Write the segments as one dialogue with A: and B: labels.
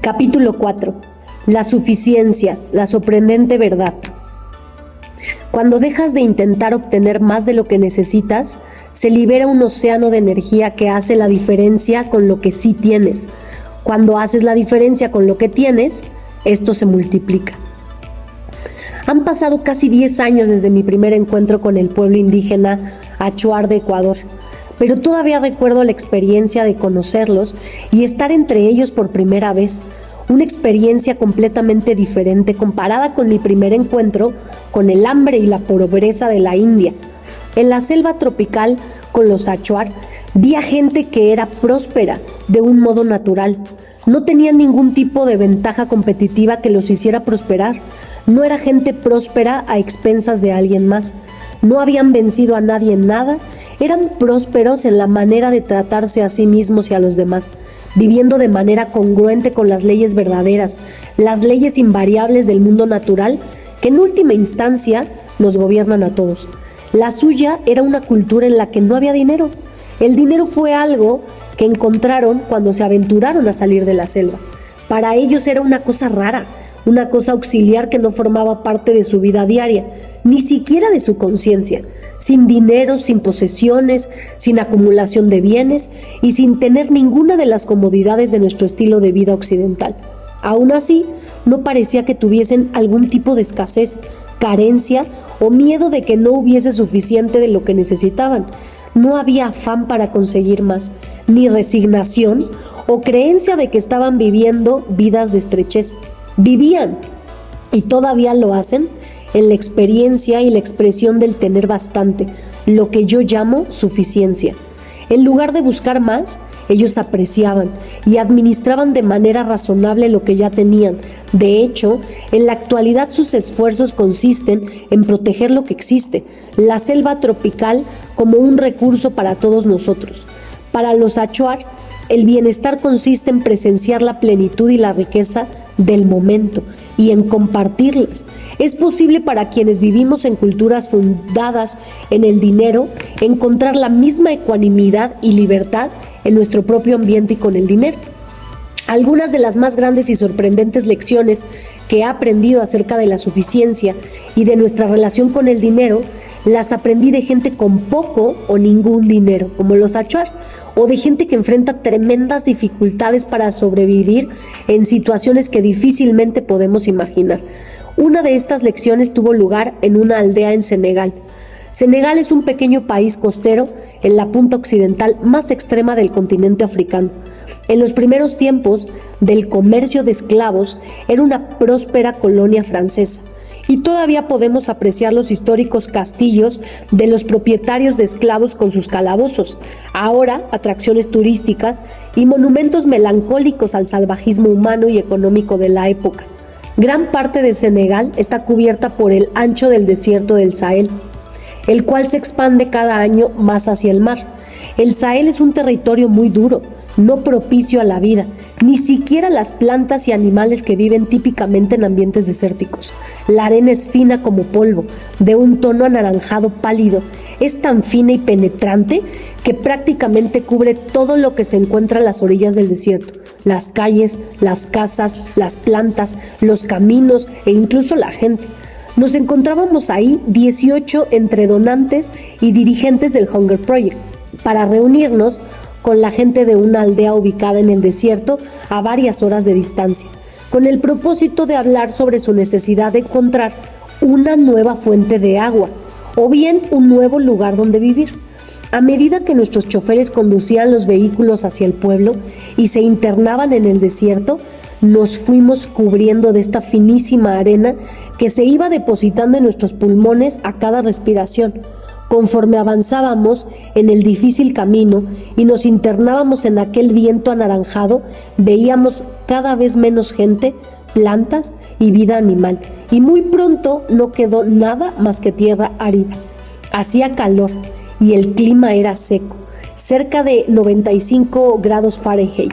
A: Capítulo 4. La suficiencia, la sorprendente verdad. Cuando dejas de intentar obtener más de lo que necesitas, se libera un océano de energía que hace la diferencia con lo que sí tienes. Cuando haces la diferencia con lo que tienes, esto se multiplica. Han pasado casi 10 años desde mi primer encuentro con el pueblo indígena Achuar de Ecuador, pero todavía recuerdo la experiencia de conocerlos y estar entre ellos por primera vez, una experiencia completamente diferente comparada con mi primer encuentro con el hambre y la pobreza de la India. En la selva tropical con los Achuar vi a gente que era próspera de un modo natural. No tenían ningún tipo de ventaja competitiva que los hiciera prosperar. No era gente próspera a expensas de alguien más. No habían vencido a nadie en nada. Eran prósperos en la manera de tratarse a sí mismos y a los demás, viviendo de manera congruente con las leyes verdaderas, las leyes invariables del mundo natural, que en última instancia nos gobiernan a todos. La suya era una cultura en la que no había dinero. El dinero fue algo que encontraron cuando se aventuraron a salir de la selva. Para ellos era una cosa rara, una cosa auxiliar que no formaba parte de su vida diaria, ni siquiera de su conciencia, sin dinero, sin posesiones, sin acumulación de bienes y sin tener ninguna de las comodidades de nuestro estilo de vida occidental. Aún así, no parecía que tuviesen algún tipo de escasez, carencia o miedo de que no hubiese suficiente de lo que necesitaban. No había afán para conseguir más, ni resignación o creencia de que estaban viviendo vidas de estrechez. Vivían, y todavía lo hacen, en la experiencia y la expresión del tener bastante, lo que yo llamo suficiencia. En lugar de buscar más, ellos apreciaban y administraban de manera razonable lo que ya tenían. De hecho, en la actualidad sus esfuerzos consisten en proteger lo que existe, la selva tropical, como un recurso para todos nosotros. Para los Achuar, el bienestar consiste en presenciar la plenitud y la riqueza del momento y en compartirlas. Es posible para quienes vivimos en culturas fundadas en el dinero encontrar la misma ecuanimidad y libertad en nuestro propio ambiente y con el dinero. Algunas de las más grandes y sorprendentes lecciones que he aprendido acerca de la suficiencia y de nuestra relación con el dinero las aprendí de gente con poco o ningún dinero, como los Achuar, o de gente que enfrenta tremendas dificultades para sobrevivir en situaciones que difícilmente podemos imaginar. Una de estas lecciones tuvo lugar en una aldea en Senegal. Senegal es un pequeño país costero en la punta occidental más extrema del continente africano. En los primeros tiempos del comercio de esclavos era una próspera colonia francesa. Y todavía podemos apreciar los históricos castillos de los propietarios de esclavos con sus calabozos, ahora atracciones turísticas y monumentos melancólicos al salvajismo humano y económico de la época. Gran parte de Senegal está cubierta por el ancho del desierto del Sahel, el cual se expande cada año más hacia el mar. El Sahel es un territorio muy duro, no propicio a la vida, ni siquiera las plantas y animales que viven típicamente en ambientes desérticos. La arena es fina como polvo, de un tono anaranjado pálido. Es tan fina y penetrante que prácticamente cubre todo lo que se encuentra a las orillas del desierto: las calles, las casas, las plantas, los caminos e incluso la gente. Nos encontrábamos ahí 18 entre donantes y dirigentes del Hunger Project para reunirnos con la gente de una aldea ubicada en el desierto a varias horas de distancia, con el propósito de hablar sobre su necesidad de encontrar una nueva fuente de agua o bien un nuevo lugar donde vivir. A medida que nuestros choferes conducían los vehículos hacia el pueblo y se internaban en el desierto, nos fuimos cubriendo de esta finísima arena que se iba depositando en nuestros pulmones a cada respiración. Conforme avanzábamos en el difícil camino y nos internábamos en aquel viento anaranjado, veíamos cada vez menos gente, plantas y vida animal, y muy pronto no quedó nada más que tierra árida. Hacía calor y el clima era seco, cerca de 95 grados Fahrenheit.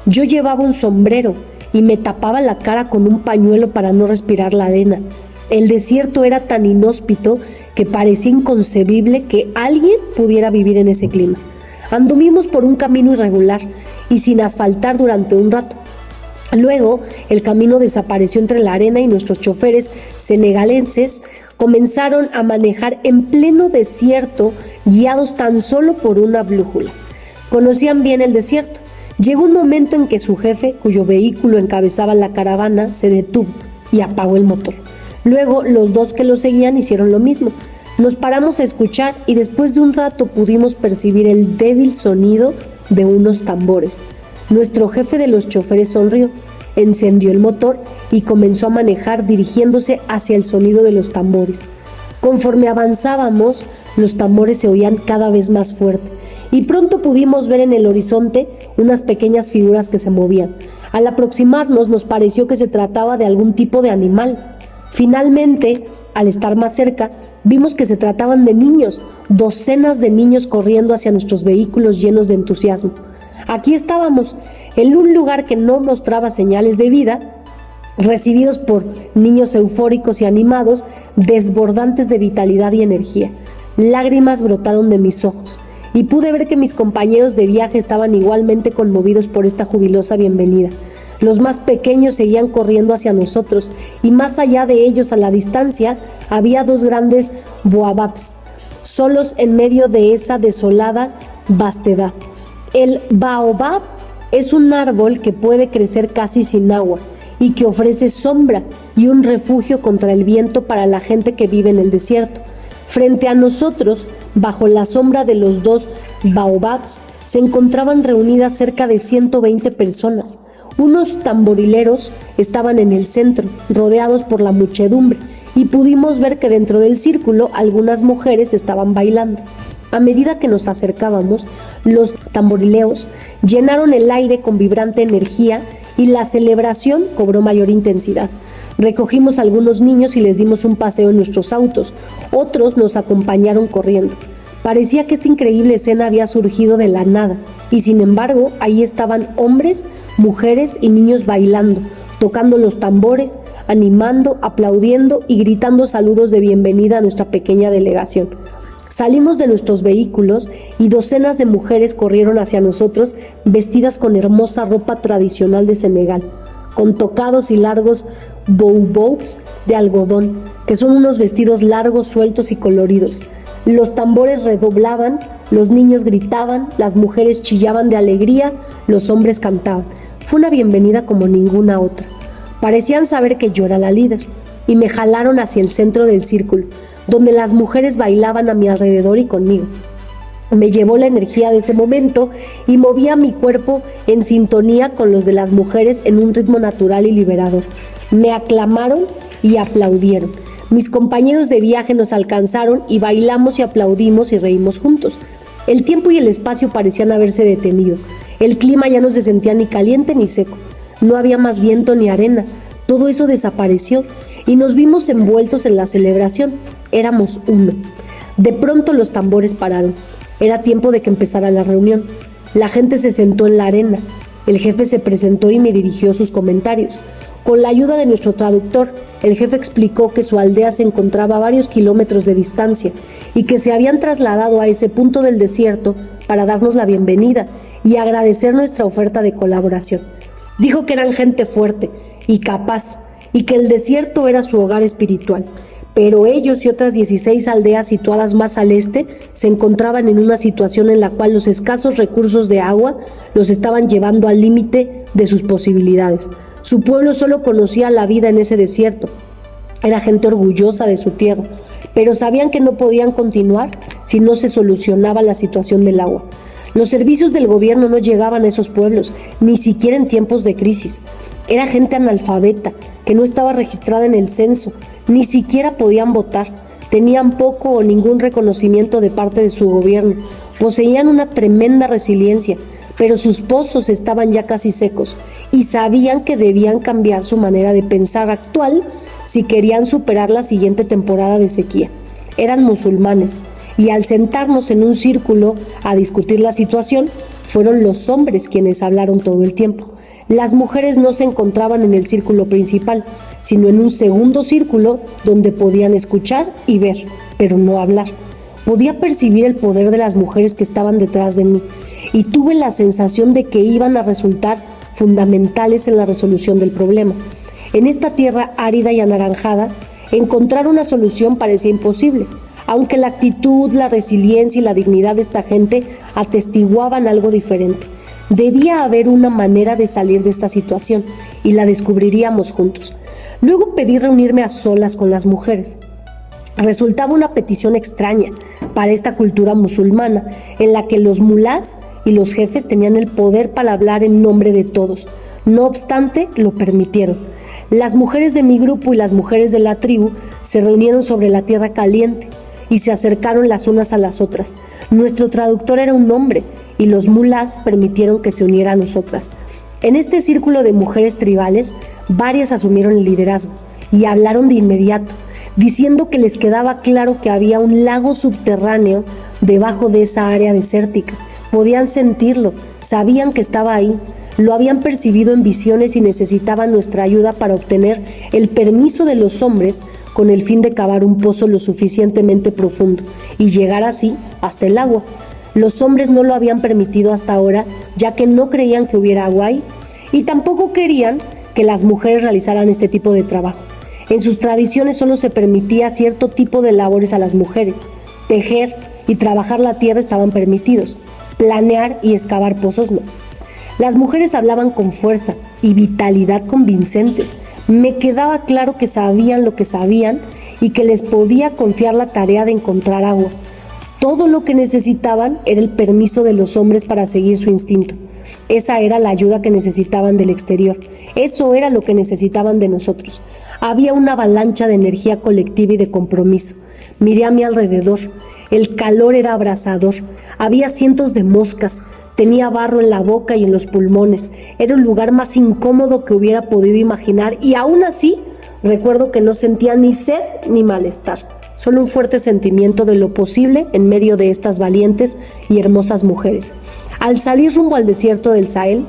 A: Yo llevaba un sombrero y me tapaba la cara con un pañuelo para no respirar la arena. El desierto era tan inhóspito que parecía inconcebible que alguien pudiera vivir en ese clima. Anduvimos por un camino irregular y sin asfaltar durante un rato. Luego, el camino desapareció entre la arena y nuestros choferes senegaleses comenzaron a manejar en pleno desierto, guiados tan solo por una brújula. Conocían bien el desierto. Llegó un momento en que su jefe, cuyo vehículo encabezaba la caravana, se detuvo y apagó el motor. Luego, los dos que lo seguían hicieron lo mismo. Nos paramos a escuchar y después de un rato pudimos percibir el débil sonido de unos tambores. Nuestro jefe de los choferes sonrió, encendió el motor y comenzó a manejar dirigiéndose hacia el sonido de los tambores. Conforme avanzábamos, los tambores se oían cada vez más fuerte y pronto pudimos ver en el horizonte unas pequeñas figuras que se movían. Al aproximarnos nos pareció que se trataba de algún tipo de animal. Finalmente, al estar más cerca, vimos que se trataban de niños, docenas de niños corriendo hacia nuestros vehículos llenos de entusiasmo. Aquí estábamos, en un lugar que no mostraba señales de vida, recibidos por niños eufóricos y animados, desbordantes de vitalidad y energía. Lágrimas brotaron de mis ojos y pude ver que mis compañeros de viaje estaban igualmente conmovidos por esta jubilosa bienvenida. Los más pequeños seguían corriendo hacia nosotros y más allá de ellos, a la distancia, había dos grandes baobabs, solos en medio de esa desolada vastedad. El baobab es un árbol que puede crecer casi sin agua y que ofrece sombra y un refugio contra el viento para la gente que vive en el desierto. Frente a nosotros, bajo la sombra de los dos baobabs, se encontraban reunidas cerca de 120 personas. Unos tamborileros estaban en el centro, rodeados por la muchedumbre, y pudimos ver que dentro del círculo algunas mujeres estaban bailando. A medida que nos acercábamos, los tamborileos llenaron el aire con vibrante energía y la celebración cobró mayor intensidad. Recogimos a algunos niños y les dimos un paseo en nuestros autos. Otros nos acompañaron corriendo. Parecía que esta increíble escena había surgido de la nada, y sin embargo, ahí estaban hombres, mujeres y niños bailando, tocando los tambores, animando, aplaudiendo y gritando saludos de bienvenida a nuestra pequeña delegación. Salimos de nuestros vehículos y docenas de mujeres corrieron hacia nosotros vestidas con hermosa ropa tradicional de Senegal, con tocados y largos boubous de algodón, que son unos vestidos largos, sueltos y coloridos. Los tambores redoblaban, los niños gritaban, las mujeres chillaban de alegría, los hombres cantaban. Fue una bienvenida como ninguna otra. Parecían saber que yo era la líder y me jalaron hacia el centro del círculo, donde las mujeres bailaban a mi alrededor y conmigo. Me llevó la energía de ese momento y movía mi cuerpo en sintonía con los de las mujeres en un ritmo natural y liberador. Me aclamaron y aplaudieron. Mis compañeros de viaje nos alcanzaron y bailamos y aplaudimos y reímos juntos. El tiempo y el espacio parecían haberse detenido. El clima ya no se sentía ni caliente ni seco. No había más viento ni arena. Todo eso desapareció y nos vimos envueltos en la celebración. Éramos uno. De pronto los tambores pararon. Era tiempo de que empezara la reunión. La gente se sentó en la arena. El jefe se presentó y me dirigió sus comentarios. Con la ayuda de nuestro traductor, el jefe explicó que su aldea se encontraba a varios kilómetros de distancia y que se habían trasladado a ese punto del desierto para darnos la bienvenida y agradecer nuestra oferta de colaboración. Dijo que eran gente fuerte y capaz y que el desierto era su hogar espiritual, pero ellos y otras 16 aldeas situadas más al este se encontraban en una situación en la cual los escasos recursos de agua los estaban llevando al límite de sus posibilidades. Su pueblo solo conocía la vida en ese desierto. Era gente orgullosa de su tierra, pero sabían que no podían continuar si no se solucionaba la situación del agua. Los servicios del gobierno no llegaban a esos pueblos, ni siquiera en tiempos de crisis. Era gente analfabeta, que no estaba registrada en el censo, ni siquiera podían votar. Tenían poco o ningún reconocimiento de parte de su gobierno. Poseían una tremenda resiliencia, pero sus pozos estaban ya casi secos y sabían que debían cambiar su manera de pensar actual si querían superar la siguiente temporada de sequía. Eran musulmanes y al sentarnos en un círculo a discutir la situación, fueron los hombres quienes hablaron todo el tiempo. Las mujeres no se encontraban en el círculo principal, sino en un segundo círculo donde podían escuchar y ver, pero no hablar. Podía percibir el poder de las mujeres que estaban detrás de mí y tuve la sensación de que iban a resultar fundamentales en la resolución del problema. En esta tierra árida y anaranjada, encontrar una solución parecía imposible, aunque la actitud, la resiliencia y la dignidad de esta gente atestiguaban algo diferente. Debía haber una manera de salir de esta situación y la descubriríamos juntos. Luego pedí reunirme a solas con las mujeres. Resultaba una petición extraña para esta cultura musulmana, en la que los mulás y los jefes tenían el poder para hablar en nombre de todos. No obstante, lo permitieron. Las mujeres de mi grupo y las mujeres de la tribu se reunieron sobre la tierra caliente y se acercaron las unas a las otras. Nuestro traductor era un hombre y los mulás permitieron que se uniera a nosotras. En este círculo de mujeres tribales, varias asumieron el liderazgo y hablaron de inmediato, diciendo que les quedaba claro que había un lago subterráneo debajo de esa área desértica. Podían sentirlo, sabían que estaba ahí, lo habían percibido en visiones y necesitaban nuestra ayuda para obtener el permiso de los hombres con el fin de cavar un pozo lo suficientemente profundo y llegar así hasta el agua. Los hombres no lo habían permitido hasta ahora, ya que no creían que hubiera agua ahí, y tampoco querían que las mujeres realizaran este tipo de trabajo. En sus tradiciones solo se permitía cierto tipo de labores a las mujeres. Tejer y trabajar la tierra estaban permitidos, planear y excavar pozos no. Las mujeres hablaban con fuerza y vitalidad convincentes. Me quedaba claro que sabían lo que sabían y que les podía confiar la tarea de encontrar agua. Todo lo que necesitaban era el permiso de los hombres para seguir su instinto. Esa era la ayuda que necesitaban del exterior. Eso era lo que necesitaban de nosotros. Había una avalancha de energía colectiva y de compromiso. Miré a mi alrededor. El calor era abrasador. Había cientos de moscas. Tenía barro en la boca y en los pulmones. Era el lugar más incómodo que hubiera podido imaginar y aún así recuerdo que no sentía ni sed ni malestar. Solo un fuerte sentimiento de lo posible en medio de estas valientes y hermosas mujeres. Al salir rumbo al desierto del Sahel,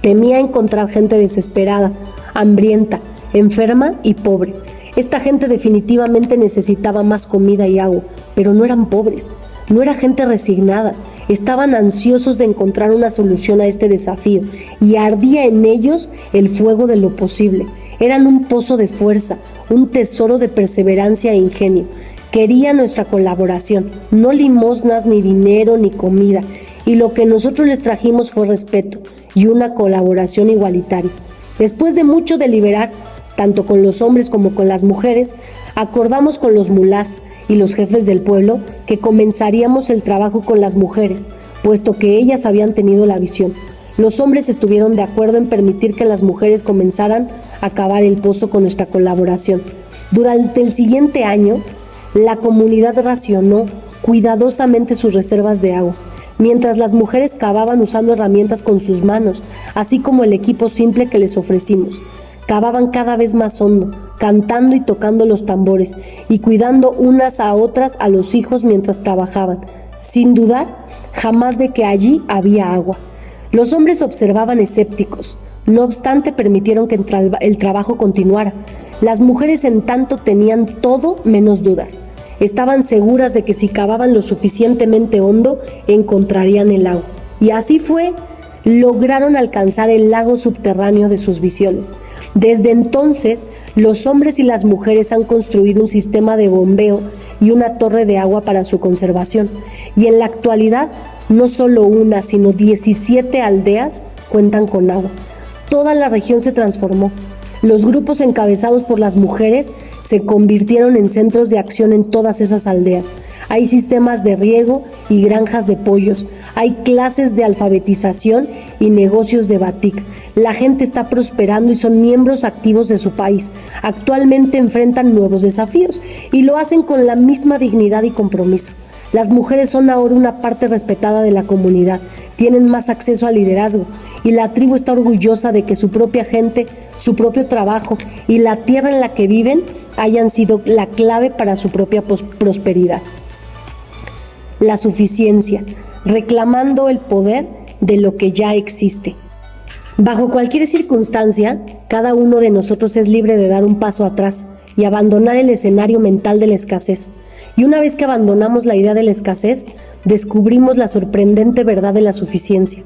A: temía encontrar gente desesperada, hambrienta, enferma y pobre. Esta gente definitivamente necesitaba más comida y agua, pero no eran pobres, no era gente resignada. Estaban ansiosos de encontrar una solución a este desafío y ardía en ellos el fuego de lo posible. Eran un pozo de fuerza, un tesoro de perseverancia e ingenio. Querían nuestra colaboración, no limosnas, ni dinero, ni comida. Y lo que nosotros les trajimos fue respeto y una colaboración igualitaria. Después de mucho deliberar, tanto con los hombres como con las mujeres, acordamos con los mulás y los jefes del pueblo que comenzaríamos el trabajo con las mujeres, puesto que ellas habían tenido la visión. Los hombres estuvieron de acuerdo en permitir que las mujeres comenzaran a cavar el pozo con nuestra colaboración. Durante el siguiente año, la comunidad racionó cuidadosamente sus reservas de agua, mientras las mujeres cavaban usando herramientas con sus manos, así como el equipo simple que les ofrecimos. Cavaban cada vez más hondo, cantando y tocando los tambores, y cuidando unas a otras a los hijos mientras trabajaban, sin dudar jamás de que allí había agua. Los hombres observaban escépticos, no obstante permitieron que el trabajo continuara. Las mujeres en tanto tenían todo menos dudas. Estaban seguras de que si cavaban lo suficientemente hondo, encontrarían el agua. Y así fue. Lograron alcanzar el lago subterráneo de sus visiones. Desde entonces, los hombres y las mujeres han construido un sistema de bombeo y una torre de agua para su conservación. Y en la actualidad, no solo una, sino 17 aldeas cuentan con agua. Toda la región se transformó. Los grupos encabezados por las mujeres se convirtieron en centros de acción en todas esas aldeas. Hay sistemas de riego y granjas de pollos. Hay clases de alfabetización y negocios de batik. La gente está prosperando y son miembros activos de su país. Actualmente enfrentan nuevos desafíos y lo hacen con la misma dignidad y compromiso. Las mujeres son ahora una parte respetada de la comunidad, tienen más acceso al liderazgo y la tribu está orgullosa de que su propia gente, su propio trabajo y la tierra en la que viven hayan sido la clave para su propia prosperidad. La suficiencia, reclamando el poder de lo que ya existe. Bajo cualquier circunstancia, cada uno de nosotros es libre de dar un paso atrás y abandonar el escenario mental de la escasez. Y una vez que abandonamos la idea de la escasez, descubrimos la sorprendente verdad de la suficiencia.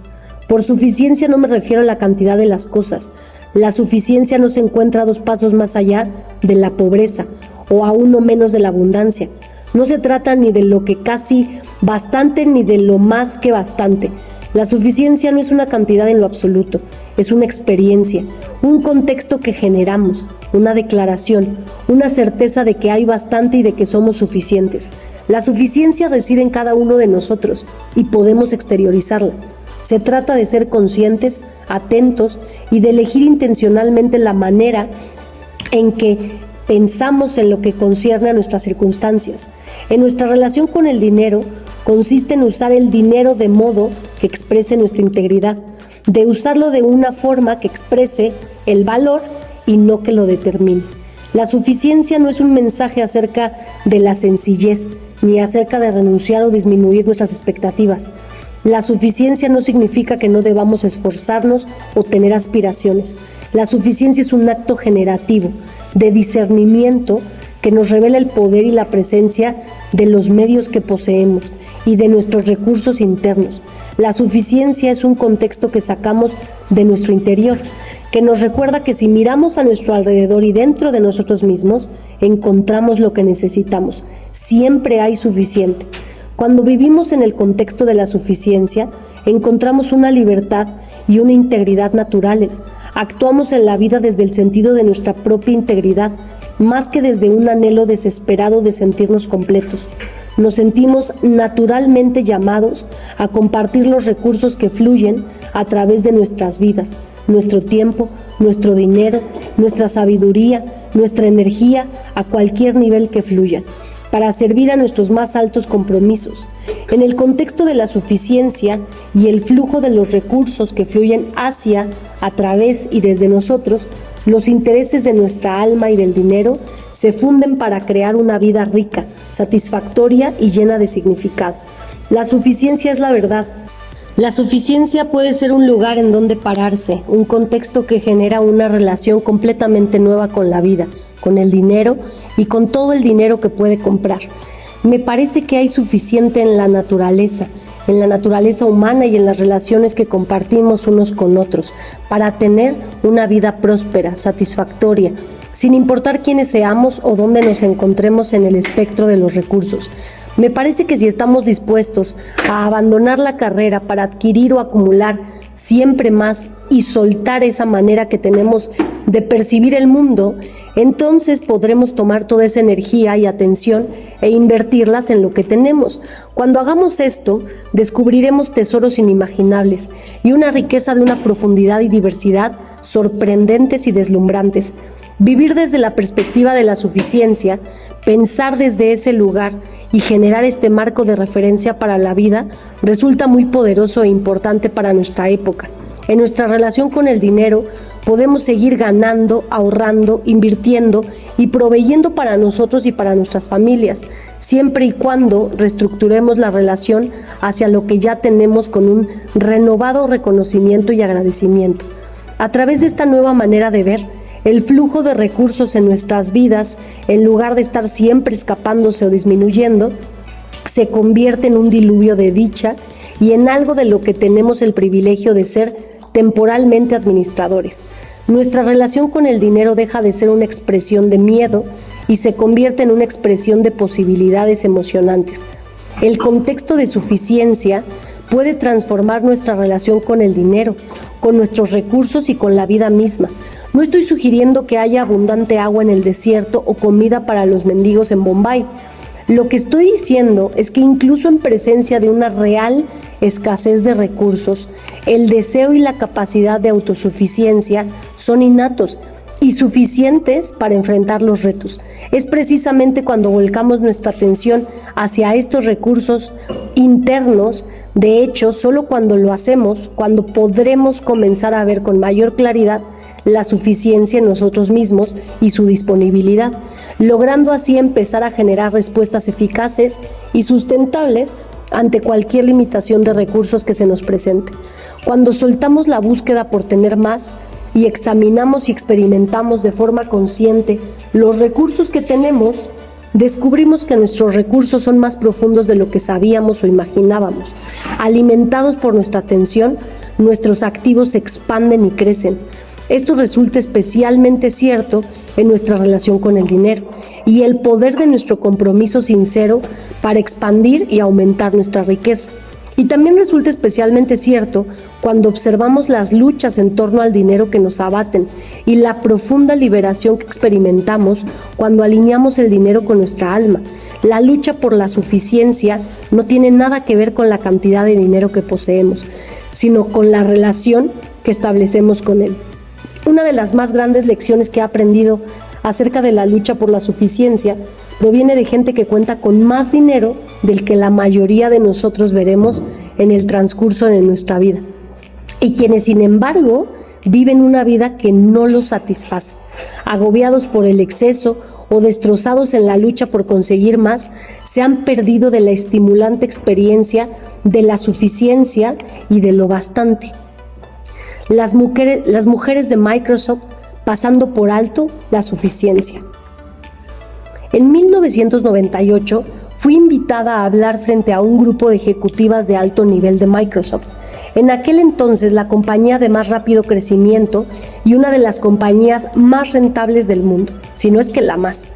A: Por suficiencia no me refiero a la cantidad de las cosas. La suficiencia no se encuentra a 2 pasos más allá de la pobreza o a 1 menos de la abundancia. No se trata ni de lo que casi bastante ni de lo más que bastante. La suficiencia no es una cantidad en lo absoluto, es una experiencia, un contexto que generamos, una declaración, una certeza de que hay bastante y de que somos suficientes. La suficiencia reside en cada uno de nosotros y podemos exteriorizarla. Se trata de ser conscientes, atentos y de elegir intencionalmente la manera en que pensamos en lo que concierne a nuestras circunstancias. En nuestra relación con el dinero consiste en usar el dinero de modo que exprese nuestra integridad, de usarlo de una forma que exprese el valor y no que lo determine. La suficiencia no es un mensaje acerca de la sencillez, ni acerca de renunciar o disminuir nuestras expectativas. La suficiencia no significa que no debamos esforzarnos o tener aspiraciones. La suficiencia es un acto generativo, de discernimiento, que nos revela el poder y la presencia de los medios que poseemos y de nuestros recursos internos. La suficiencia es un contexto que sacamos de nuestro interior, que nos recuerda que si miramos a nuestro alrededor y dentro de nosotros mismos, encontramos lo que necesitamos. Siempre hay suficiente. Cuando vivimos en el contexto de la suficiencia, encontramos una libertad y una integridad naturales. Actuamos en la vida desde el sentido de nuestra propia integridad, más que desde un anhelo desesperado de sentirnos completos. Nos sentimos naturalmente llamados a compartir los recursos que fluyen a través de nuestras vidas, nuestro tiempo, nuestro dinero, nuestra sabiduría, nuestra energía, a cualquier nivel que fluya, para servir a nuestros más altos compromisos. En el contexto de la suficiencia y el flujo de los recursos que fluyen hacia, a través y desde nosotros, los intereses de nuestra alma y del dinero se funden para crear una vida rica, satisfactoria y llena de significado. La suficiencia es la verdad. La suficiencia puede ser un lugar en donde pararse, un contexto que genera una relación completamente nueva con la vida, con el dinero y con todo el dinero que puede comprar. Me parece que hay suficiente en la naturaleza humana y en las relaciones que compartimos unos con otros, para tener una vida próspera, satisfactoria, sin importar quiénes seamos o dónde nos encontremos en el espectro de los recursos. Me parece que si estamos dispuestos a abandonar la carrera para adquirir o acumular siempre más y soltar esa manera que tenemos de percibir el mundo, entonces podremos tomar toda esa energía y atención e invertirlas en lo que tenemos. Cuando hagamos esto, descubriremos tesoros inimaginables y una riqueza de una profundidad y diversidad sorprendentes y deslumbrantes. Vivir desde la perspectiva de la suficiencia, pensar desde ese lugar y generar este marco de referencia para la vida resulta muy poderoso e importante para nuestra época. En nuestra relación con el dinero podemos seguir ganando, ahorrando, invirtiendo y proveyendo para nosotros y para nuestras familias, siempre y cuando reestructuremos la relación hacia lo que ya tenemos con un renovado reconocimiento y agradecimiento. A través de esta nueva manera de ver, el flujo de recursos en nuestras vidas, en lugar de estar siempre escapándose o disminuyendo, se convierte en un diluvio de dicha y en algo de lo que tenemos el privilegio de ser temporalmente administradores. Nuestra relación con el dinero deja de ser una expresión de miedo y se convierte en una expresión de posibilidades emocionantes. El contexto de suficiencia puede transformar nuestra relación con el dinero, con nuestros recursos y con la vida misma. No estoy sugiriendo que haya abundante agua en el desierto o comida para los mendigos en Bombay. Lo que estoy diciendo es que incluso en presencia de una real escasez de recursos, el deseo y la capacidad de autosuficiencia son innatos y suficientes para enfrentar los retos. Es precisamente cuando volcamos nuestra atención hacia estos recursos internos, de hecho, solo cuando lo hacemos, cuando podremos comenzar a ver con mayor claridad la suficiencia en nosotros mismos y su disponibilidad, logrando así empezar a generar respuestas eficaces y sustentables ante cualquier limitación de recursos que se nos presente. Cuando soltamos la búsqueda por tener más y examinamos y experimentamos de forma consciente los recursos que tenemos, descubrimos que nuestros recursos son más profundos de lo que sabíamos o imaginábamos. Alimentados por nuestra atención, nuestros activos se expanden y crecen. Esto resulta especialmente cierto en nuestra relación con el dinero y el poder de nuestro compromiso sincero para expandir y aumentar nuestra riqueza. Y también resulta especialmente cierto cuando observamos las luchas en torno al dinero que nos abaten y la profunda liberación que experimentamos cuando alineamos el dinero con nuestra alma. La lucha por la suficiencia no tiene nada que ver con la cantidad de dinero que poseemos, sino con la relación que establecemos con él. Una de las más grandes lecciones que he aprendido acerca de la lucha por la suficiencia proviene de gente que cuenta con más dinero del que la mayoría de nosotros veremos en el transcurso de nuestra vida, y quienes, sin embargo, viven una vida que no los satisface, agobiados por el exceso o destrozados en la lucha por conseguir más, se han perdido de la estimulante experiencia de la suficiencia y de lo bastante. Las mujeres de Microsoft pasando por alto la suficiencia. En 1998 fui invitada a hablar frente a un grupo de ejecutivas de alto nivel de Microsoft. En aquel entonces la compañía de más rápido crecimiento y una de las compañías más rentables del mundo, si no es que la más.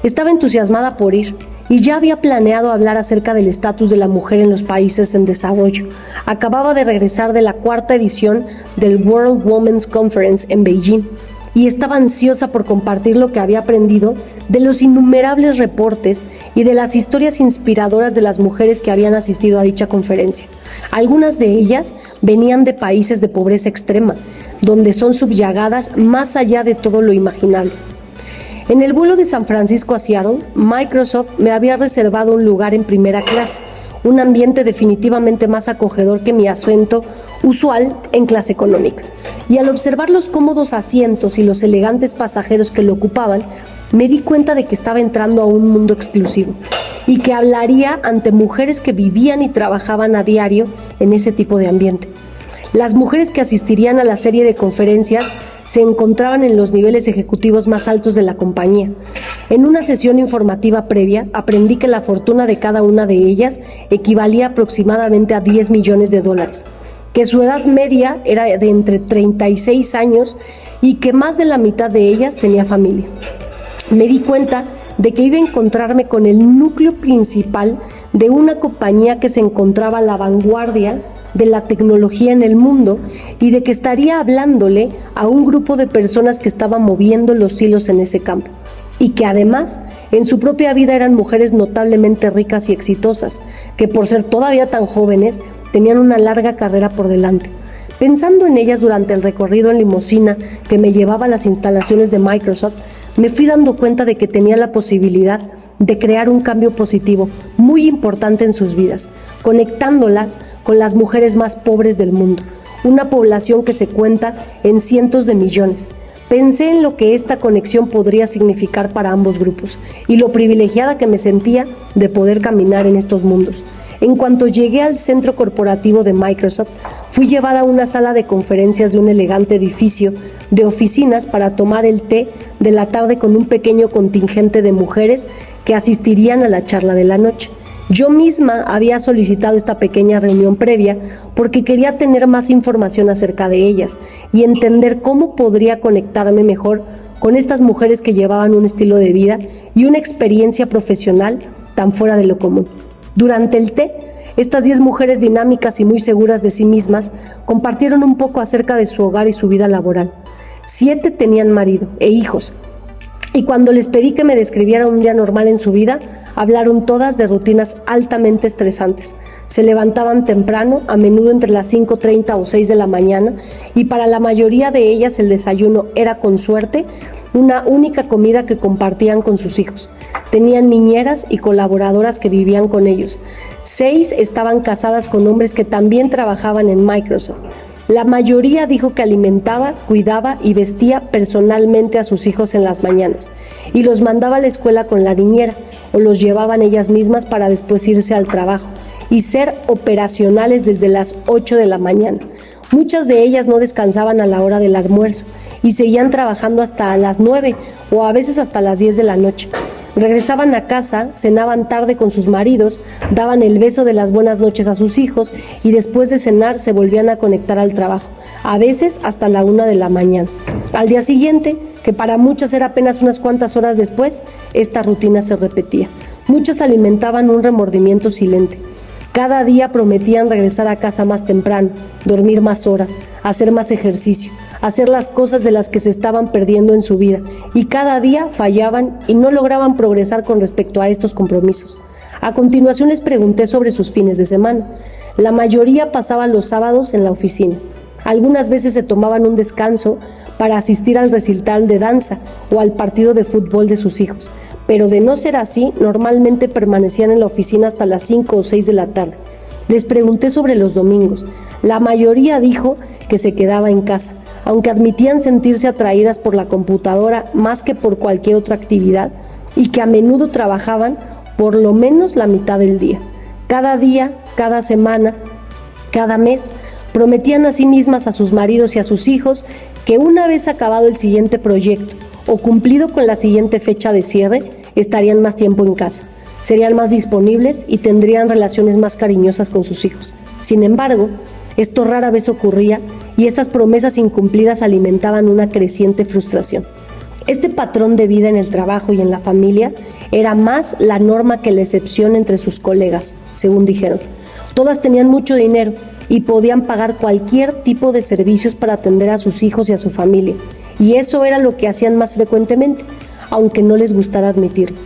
A: Estaba entusiasmada por ir y ya había planeado hablar acerca del estatus de la mujer en los países en desarrollo. Acababa de regresar de la 4ª edición del World Women's Conference en Beijing y estaba ansiosa por compartir lo que había aprendido de los innumerables reportes y de las historias inspiradoras de las mujeres que habían asistido a dicha conferencia. Algunas de ellas venían de países de pobreza extrema, donde son subyugadas más allá de todo lo imaginable. En el vuelo de San Francisco a Seattle, Microsoft me había reservado un lugar en primera clase, un ambiente definitivamente más acogedor que mi asiento usual en clase económica. Y al observar los cómodos asientos y los elegantes pasajeros que lo ocupaban, me di cuenta de que estaba entrando a un mundo exclusivo y que hablaría ante mujeres que vivían y trabajaban a diario en ese tipo de ambiente. Las mujeres que asistirían a la serie de conferencias se encontraban en los niveles ejecutivos más altos de la compañía. En una sesión informativa previa, aprendí que la fortuna de cada una de ellas equivalía aproximadamente a $10 millones, que su edad media era de entre 36 años y que más de la mitad de ellas tenía familia. Me di cuenta de que iba a encontrarme con el núcleo principal de una compañía que se encontraba a la vanguardia de la tecnología en el mundo y de que estaría hablándole a un grupo de personas que estaban moviendo los hilos en ese campo y que además en su propia vida eran mujeres notablemente ricas y exitosas, que por ser todavía tan jóvenes tenían una larga carrera por delante. Pensando en ellas durante el recorrido en limusina que me llevaba a las instalaciones de Microsoft, me fui dando cuenta de que tenía la posibilidad de crear un cambio positivo muy importante en sus vidas, conectándolas con las mujeres más pobres del mundo, una población que se cuenta en cientos de millones. Pensé en lo que esta conexión podría significar para ambos grupos y lo privilegiada que me sentía de poder caminar en estos mundos. En cuanto llegué al centro corporativo de Microsoft, fui llevada a una sala de conferencias de un elegante edificio de oficinas para tomar el té de la tarde con un pequeño contingente de mujeres que asistirían a la charla de la noche. Yo misma había solicitado esta pequeña reunión previa porque quería tener más información acerca de ellas y entender cómo podría conectarme mejor con estas mujeres que llevaban un estilo de vida y una experiencia profesional tan fuera de lo común. Durante el té, estas 10 mujeres dinámicas y muy seguras de sí mismas compartieron un poco acerca de su hogar y su vida laboral. 7 tenían marido e hijos, y cuando les pedí que me describiera un día normal en su vida, hablaron todas de rutinas altamente estresantes. Se levantaban temprano, a menudo entre las 5:30 o 6 de la mañana, y para la mayoría de ellas el desayuno era, con suerte, una única comida que compartían con sus hijos. Tenían niñeras y colaboradoras que vivían con ellos. 6 estaban casadas con hombres que también trabajaban en Microsoft. La mayoría dijo que alimentaba, cuidaba y vestía personalmente a sus hijos en las mañanas y los mandaba a la escuela con la niñera o los llevaban ellas mismas para después irse al trabajo y ser operacionales desde las 8 de la mañana. Muchas de ellas no descansaban a la hora del almuerzo y seguían trabajando hasta las 9 o a veces hasta las 10 de la noche. Regresaban a casa, cenaban tarde con sus maridos, daban el beso de las buenas noches a sus hijos y después de cenar se volvían a conectar al trabajo, a veces hasta la 1 de la mañana. Al día siguiente, que para muchas era apenas unas cuantas horas después, esta rutina se repetía. Muchas alimentaban un remordimiento silente. Cada día prometían regresar a casa más temprano, dormir más horas, hacer más ejercicio, hacer las cosas de las que se estaban perdiendo en su vida, y cada día fallaban y no lograban progresar con respecto a estos compromisos. A continuación les pregunté sobre sus fines de semana. La mayoría pasaban los sábados en la oficina. Algunas veces se tomaban un descanso para asistir al recital de danza o al partido de fútbol de sus hijos, pero de no ser así, normalmente permanecían en la oficina hasta las 5 o 6 de la tarde. Les pregunté sobre los domingos. La mayoría dijo que se quedaba en casa, aunque admitían sentirse atraídas por la computadora más que por cualquier otra actividad y que a menudo trabajaban por lo menos la mitad del día. Cada día, cada semana, cada mes, prometían a sí mismas, a sus maridos y a sus hijos que una vez acabado el siguiente proyecto o cumplido con la siguiente fecha de cierre, estarían más tiempo en casa, serían más disponibles y tendrían relaciones más cariñosas con sus hijos. Sin embargo, esto rara vez ocurría y estas promesas incumplidas alimentaban una creciente frustración. Este patrón de vida en el trabajo y en la familia era más la norma que la excepción entre sus colegas, según dijeron. Todas tenían mucho dinero y podían pagar cualquier tipo de servicios para atender a sus hijos y a su familia, y eso era lo que hacían más frecuentemente, aunque no les gustara admitirlo.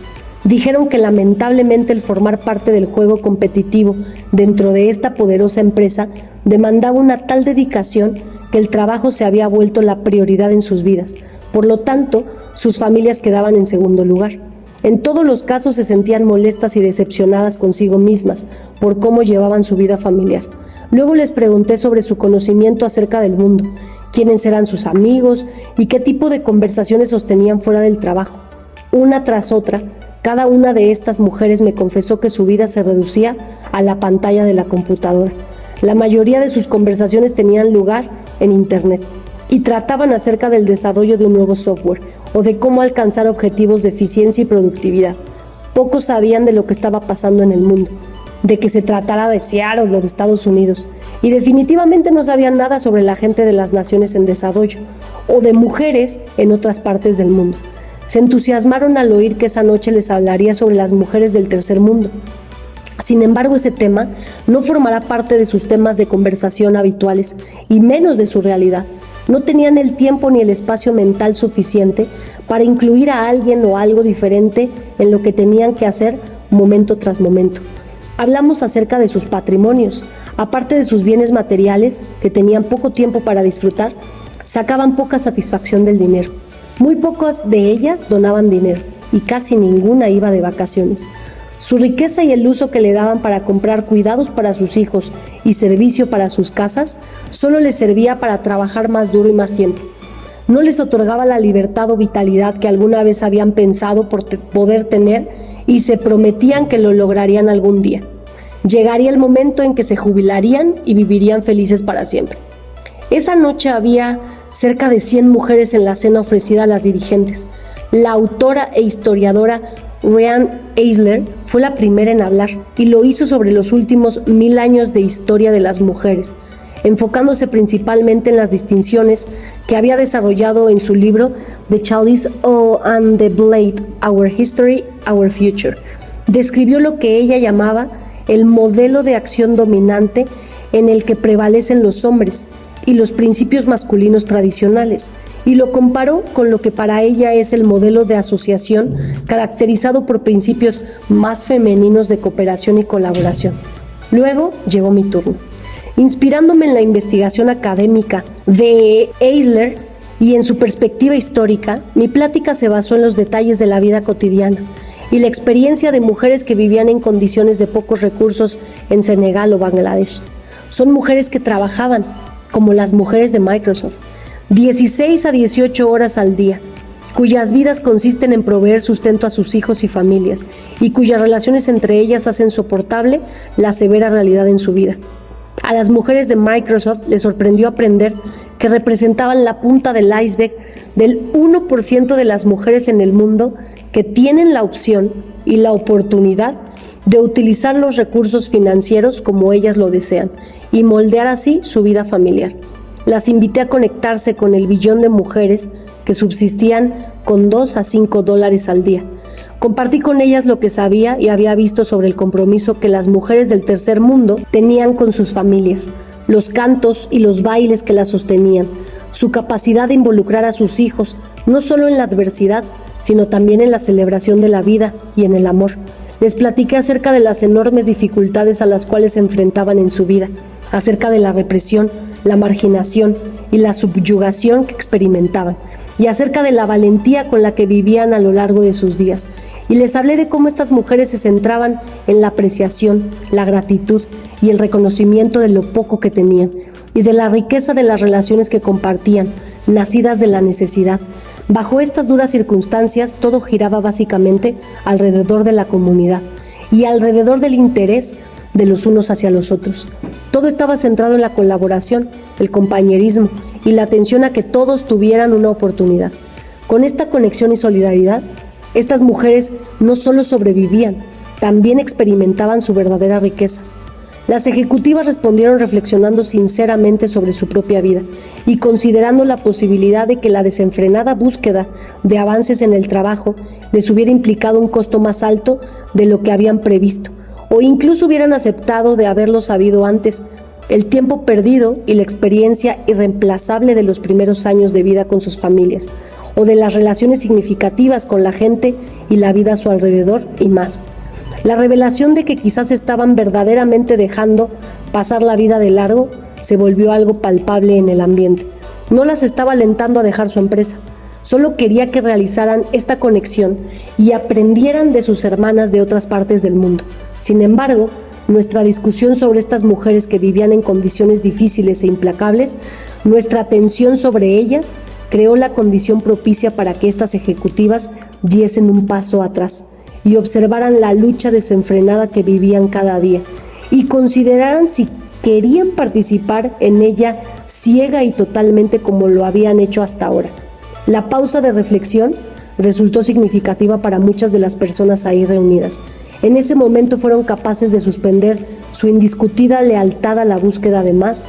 A: Dijeron que lamentablemente el formar parte del juego competitivo dentro de esta poderosa empresa demandaba una tal dedicación que el trabajo se había vuelto la prioridad en sus vidas. Por lo tanto, sus familias quedaban en segundo lugar. En todos los casos se sentían molestas y decepcionadas consigo mismas por cómo llevaban su vida familiar. Luego les pregunté sobre su conocimiento acerca del mundo, quiénes eran sus amigos y qué tipo de conversaciones sostenían fuera del trabajo. Una tras otra, cada una de estas mujeres me confesó que su vida se reducía a la pantalla de la computadora. La mayoría de sus conversaciones tenían lugar en Internet y trataban acerca del desarrollo de un nuevo software o de cómo alcanzar objetivos de eficiencia y productividad. Pocos sabían de lo que estaba pasando en el mundo, de que se tratara de Seattle o de Estados Unidos, y definitivamente no sabían nada sobre la gente de las naciones en desarrollo o de mujeres en otras partes del mundo. Se entusiasmaron al oír que esa noche les hablaría sobre las mujeres del tercer mundo. Sin embargo, ese tema no formará parte de sus temas de conversación habituales y menos de su realidad. No tenían el tiempo ni el espacio mental suficiente para incluir a alguien o algo diferente en lo que tenían que hacer momento tras momento. Hablamos acerca de sus patrimonios. Aparte de sus bienes materiales, que tenían poco tiempo para disfrutar, sacaban poca satisfacción del dinero. Muy pocas de ellas donaban dinero y casi ninguna iba de vacaciones. Su riqueza y el uso que le daban para comprar cuidados para sus hijos y servicio para sus casas solo les servía para trabajar más duro y más tiempo. No les otorgaba la libertad o vitalidad que alguna vez habían pensado poder tener y se prometían que lo lograrían algún día. Llegaría el momento en que se jubilarían y vivirían felices para siempre. Esa noche había cerca de 100 mujeres en la cena ofrecida a las dirigentes. La autora e historiadora Ryan Eisler fue la primera en hablar y lo hizo sobre los últimos 1000 años de historia de las mujeres, enfocándose principalmente en las distinciones que había desarrollado en su libro The Chalice and the Blade, Our History, Our Future. Describió lo que ella llamaba el modelo de acción dominante en el que prevalecen los hombres y los principios masculinos tradicionales, y lo comparó con lo que para ella es el modelo de asociación caracterizado por principios más femeninos de cooperación y colaboración. Luego llegó mi turno. Inspirándome en la investigación académica de Eisler y en su perspectiva histórica, mi plática se basó en los detalles de la vida cotidiana y la experiencia de mujeres que vivían en condiciones de pocos recursos en Senegal o Bangladesh. Son mujeres que trabajaban, como las mujeres de Microsoft, 16 a 18 horas al día, cuyas vidas consisten en proveer sustento a sus hijos y familias, y cuyas relaciones entre ellas hacen soportable la severa realidad en su vida. A las mujeres de Microsoft les sorprendió aprender que representaban la punta del iceberg del 1% de las mujeres en el mundo que tienen la opción y la oportunidad de utilizar los recursos financieros como ellas lo desean y moldear así su vida familiar. Las invité a conectarse con el billón de mujeres que subsistían con $2 a $5 al día. Compartí con ellas lo que sabía y había visto sobre el compromiso que las mujeres del tercer mundo tenían con sus familias, los cantos y los bailes que las sostenían, su capacidad de involucrar a sus hijos, no solo en la adversidad, sino también en la celebración de la vida y en el amor. Les platiqué acerca de las enormes dificultades a las cuales se enfrentaban en su vida, acerca de la represión, la marginación y la subyugación que experimentaban, y acerca de la valentía con la que vivían a lo largo de sus días. Y les hablé de cómo estas mujeres se centraban en la apreciación, la gratitud y el reconocimiento de lo poco que tenían, y de la riqueza de las relaciones que compartían, nacidas de la necesidad. Bajo estas duras circunstancias, todo giraba básicamente alrededor de la comunidad y alrededor del interés de los unos hacia los otros. Todo estaba centrado en la colaboración, el compañerismo y la atención a que todos tuvieran una oportunidad. Con esta conexión y solidaridad, estas mujeres no solo sobrevivían, también experimentaban su verdadera riqueza. Las ejecutivas respondieron reflexionando sinceramente sobre su propia vida y considerando la posibilidad de que la desenfrenada búsqueda de avances en el trabajo les hubiera implicado un costo más alto de lo que habían previsto, o incluso hubieran aceptado de haberlo sabido antes, el tiempo perdido y la experiencia irreemplazable de los primeros años de vida con sus familias, o de las relaciones significativas con la gente y la vida a su alrededor y más. La revelación de que quizás estaban verdaderamente dejando pasar la vida de largo se volvió algo palpable en el ambiente. No las estaba alentando a dejar su empresa, solo quería que realizaran esta conexión y aprendieran de sus hermanas de otras partes del mundo. Sin embargo, nuestra discusión sobre estas mujeres que vivían en condiciones difíciles e implacables, nuestra atención sobre ellas, creó la condición propicia para que estas ejecutivas diesen un paso atrás y observaran la lucha desenfrenada que vivían cada día y consideraran si querían participar en ella ciega y totalmente como lo habían hecho hasta ahora. La pausa de reflexión resultó significativa para muchas de las personas ahí reunidas. En ese momento fueron capaces de suspender su indiscutida lealtad a la búsqueda de más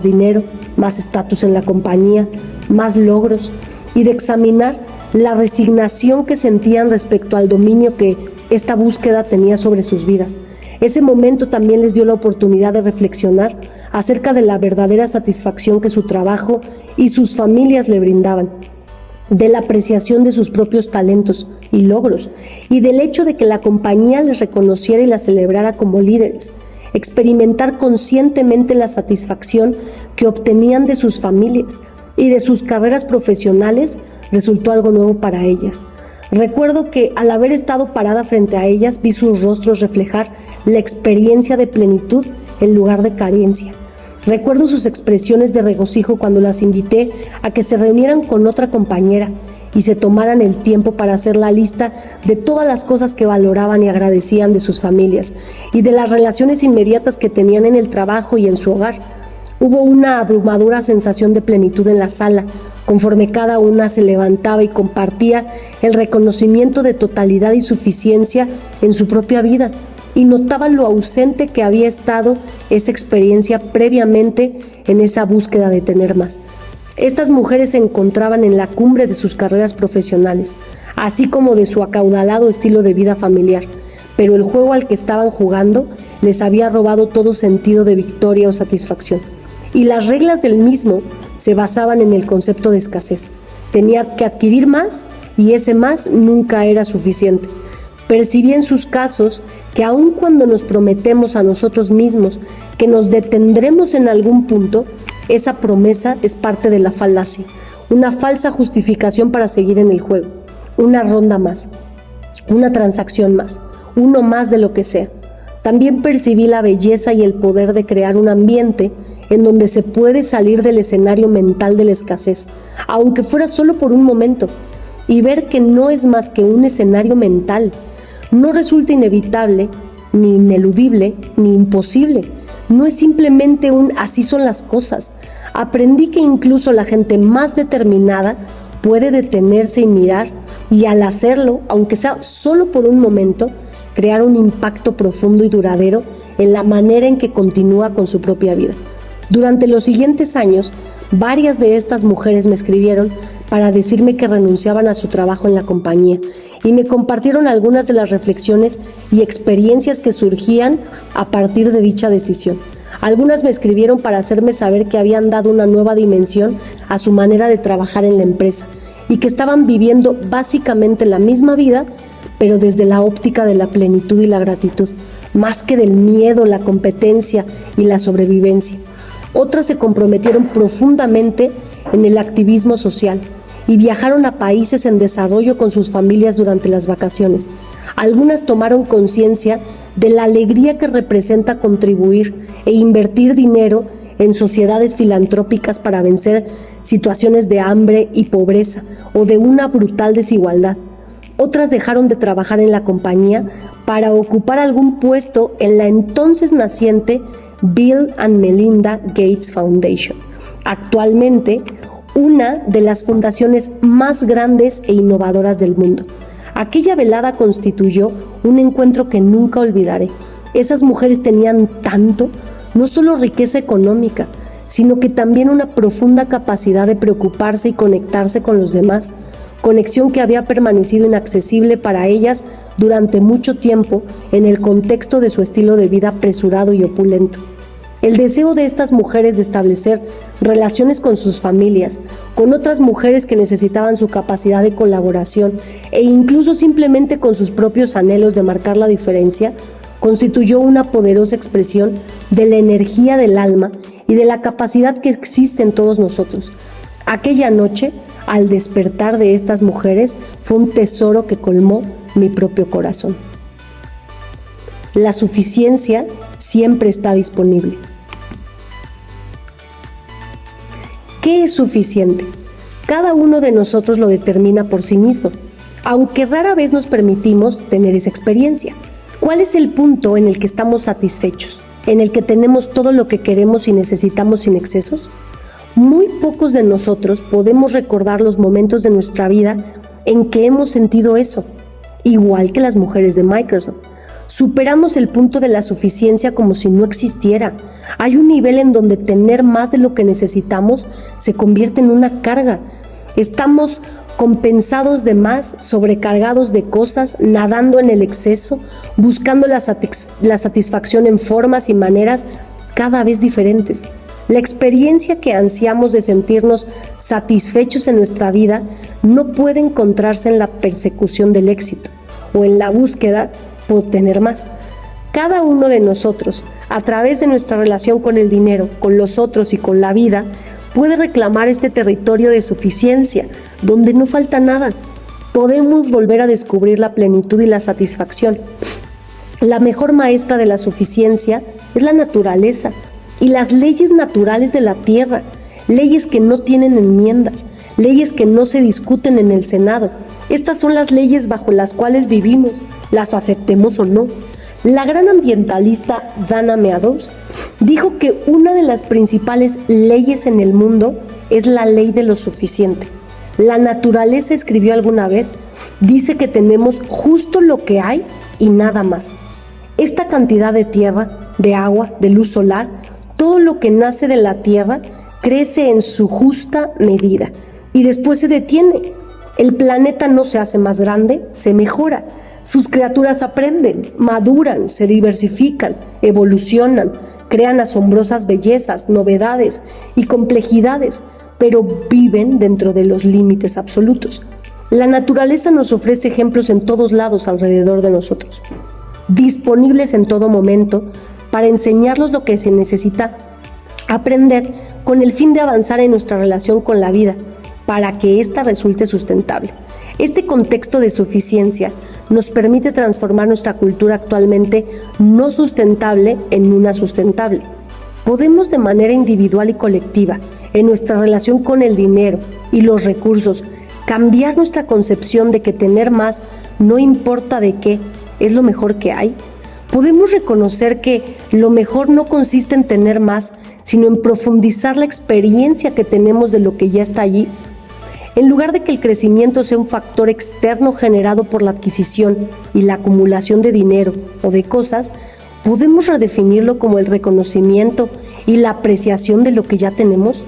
A: dinero, más estatus en la compañía, más logros, y de examinar la resignación que sentían respecto al dominio que esta búsqueda tenía sobre sus vidas. Ese momento también les dio la oportunidad de reflexionar acerca de la verdadera satisfacción que su trabajo y sus familias le brindaban, de la apreciación de sus propios talentos y logros, y del hecho de que la compañía les reconociera y las celebrara como líderes. Experimentar conscientemente la satisfacción que obtenían de sus familias y de sus carreras profesionales resultó algo nuevo para ellas. Recuerdo que al haber estado parada frente a ellas, vi sus rostros reflejar la experiencia de plenitud en lugar de carencia. Recuerdo sus expresiones de regocijo cuando las invité a que se reunieran con otra compañera y se tomaran el tiempo para hacer la lista de todas las cosas que valoraban y agradecían de sus familias y de las relaciones inmediatas que tenían en el trabajo y en su hogar. Hubo una abrumadora sensación de plenitud en la sala, conforme cada una se levantaba y compartía el reconocimiento de totalidad y suficiencia en su propia vida, y notaban lo ausente que había estado esa experiencia previamente en esa búsqueda de tener más. Estas mujeres se encontraban en la cumbre de sus carreras profesionales, así como de su acaudalado estilo de vida familiar, pero el juego al que estaban jugando les había robado todo sentido de victoria o satisfacción, y las reglas del mismo se basaban en el concepto de escasez. Tenía que adquirir más y ese más nunca era suficiente. Percibí en sus casos que aun cuando nos prometemos a nosotros mismos que nos detendremos en algún punto, esa promesa es parte de la falacia, una falsa justificación para seguir en el juego, una ronda más, una transacción más, uno más de lo que sea. También percibí la belleza y el poder de crear un ambiente en donde se puede salir del escenario mental de la escasez, aunque fuera solo por un momento, y ver que no es más que un escenario mental. No resulta inevitable, ni ineludible, ni imposible. No es simplemente un así son las cosas. Aprendí que incluso la gente más determinada puede detenerse y mirar, y al hacerlo, aunque sea solo por un momento, crear un impacto profundo y duradero en la manera en que continúa con su propia vida. Durante los siguientes años, varias de estas mujeres me escribieron para decirme que renunciaban a su trabajo en la compañía y me compartieron algunas de las reflexiones y experiencias que surgían a partir de dicha decisión. Algunas me escribieron para hacerme saber que habían dado una nueva dimensión a su manera de trabajar en la empresa y que estaban viviendo básicamente la misma vida, pero desde la óptica de la plenitud y la gratitud, más que del miedo, la competencia y la sobrevivencia. Otras se comprometieron profundamente en el activismo social y viajaron a países en desarrollo con sus familias durante las vacaciones. Algunas tomaron conciencia de la alegría que representa contribuir e invertir dinero en sociedades filantrópicas para vencer situaciones de hambre y pobreza o de una brutal desigualdad. Otras dejaron de trabajar en la compañía para ocupar algún puesto en la entonces naciente Bill and Melinda Gates Foundation, actualmente una de las fundaciones más grandes e innovadoras del mundo. Aquella velada constituyó un encuentro que nunca olvidaré. Esas mujeres tenían tanto, no solo riqueza económica, sino que también una profunda capacidad de preocuparse y conectarse con los demás, conexión que había permanecido inaccesible para ellas durante mucho tiempo en el contexto de su estilo de vida apresurado y opulento. El deseo de estas mujeres de establecer relaciones con sus familias, con otras mujeres que necesitaban su capacidad de colaboración e incluso simplemente con sus propios anhelos de marcar la diferencia, constituyó una poderosa expresión de la energía del alma y de la capacidad que existe en todos nosotros. Aquella noche, al despertar de estas mujeres, fue un tesoro que colmó mi propio corazón. La suficiencia siempre está disponible. ¿Qué es suficiente? Cada uno de nosotros lo determina por sí mismo, aunque rara vez nos permitimos tener esa experiencia. ¿Cuál es el punto en el que estamos satisfechos? ¿En el que tenemos todo lo que queremos y necesitamos sin excesos? Muy pocos de nosotros podemos recordar los momentos de nuestra vida en que hemos sentido eso, igual que las mujeres de Microsoft. Superamos el punto de la suficiencia como si no existiera. Hay un nivel en donde tener más de lo que necesitamos se convierte en una carga. Estamos compensados de más, sobrecargados de cosas, nadando en el exceso, buscando la satisfacción en formas y maneras cada vez diferentes. La experiencia que ansiamos de sentirnos satisfechos en nuestra vida no puede encontrarse en la persecución del éxito o en la búsqueda por tener más. Cada uno de nosotros, a través de nuestra relación con el dinero, con los otros y con la vida, puede reclamar este territorio de suficiencia, donde no falta nada. Podemos volver a descubrir la plenitud y la satisfacción. La mejor maestra de la suficiencia es la naturaleza y las leyes naturales de la tierra, leyes que no tienen enmiendas, leyes que no se discuten en el Senado. Estas son las leyes bajo las cuales vivimos, las aceptemos o no. La gran ambientalista Dana Meadows dijo que una de las principales leyes en el mundo es la ley de lo suficiente. La naturaleza, escribió alguna vez, dice que tenemos justo lo que hay y nada más. Esta cantidad de tierra, de agua, de luz solar, todo lo que nace de la tierra crece en su justa medida y después se detiene. El planeta no se hace más grande, se mejora. Sus criaturas aprenden, maduran, se diversifican, evolucionan, crean asombrosas bellezas, novedades y complejidades, pero viven dentro de los límites absolutos. La naturaleza nos ofrece ejemplos en todos lados alrededor de nosotros, disponibles en todo momento para enseñarnos lo que se necesita aprender con el fin de avanzar en nuestra relación con la vida, para que ésta resulte sustentable. Este contexto de suficiencia nos permite transformar nuestra cultura actualmente no sustentable en una sustentable. Podemos de manera individual y colectiva, en nuestra relación con el dinero y los recursos, cambiar nuestra concepción de que tener más, no importa de qué, es lo mejor que hay. Podemos reconocer que lo mejor no consiste en tener más, sino en profundizar la experiencia que tenemos de lo que ya está allí. En lugar de que el crecimiento sea un factor externo generado por la adquisición y la acumulación de dinero o de cosas, ¿podemos redefinirlo como el reconocimiento y la apreciación de lo que ya tenemos?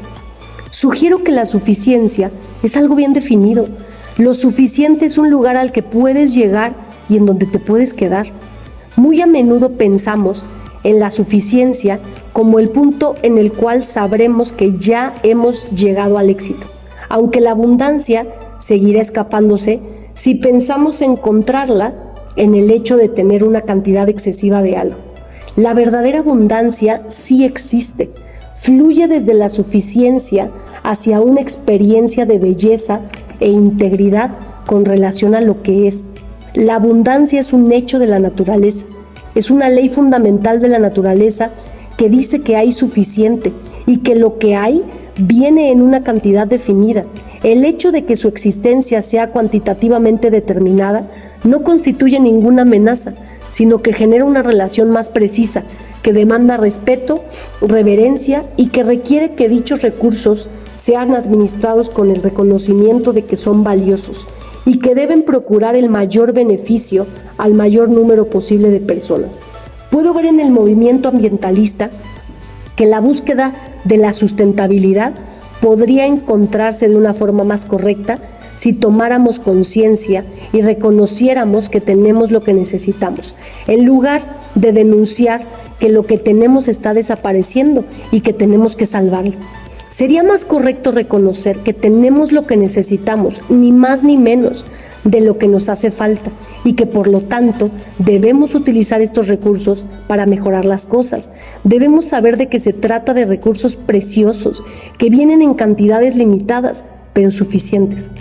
A: Sugiero que la suficiencia es algo bien definido. Lo suficiente es un lugar al que puedes llegar y en donde te puedes quedar. Muy a menudo pensamos en la suficiencia como el punto en el cual sabremos que ya hemos llegado al éxito, aunque la abundancia seguirá escapándose si pensamos encontrarla en el hecho de tener una cantidad excesiva de algo. La verdadera abundancia sí existe, fluye desde la suficiencia hacia una experiencia de belleza e integridad con relación a lo que es. La abundancia es un hecho de la naturaleza, es una ley fundamental de la naturaleza que dice que hay suficiente y que lo que hay viene en una cantidad definida. El hecho de que su existencia sea cuantitativamente determinada no constituye ninguna amenaza, sino que genera una relación más precisa, que demanda respeto, reverencia y que requiere que dichos recursos sean administrados con el reconocimiento de que son valiosos y que deben procurar el mayor beneficio al mayor número posible de personas. Puedo ver en el movimiento ambientalista que la búsqueda de la sustentabilidad podría encontrarse de una forma más correcta si tomáramos conciencia y reconociéramos que tenemos lo que necesitamos, en lugar de denunciar que lo que tenemos está desapareciendo y que tenemos que salvarlo. Sería más correcto reconocer que tenemos lo que necesitamos, ni más ni menos de lo que nos hace falta, y que por lo tanto debemos utilizar estos recursos para mejorar las cosas. Debemos saber de que se trata de recursos preciosos que vienen en cantidades limitadas, pero suficientes.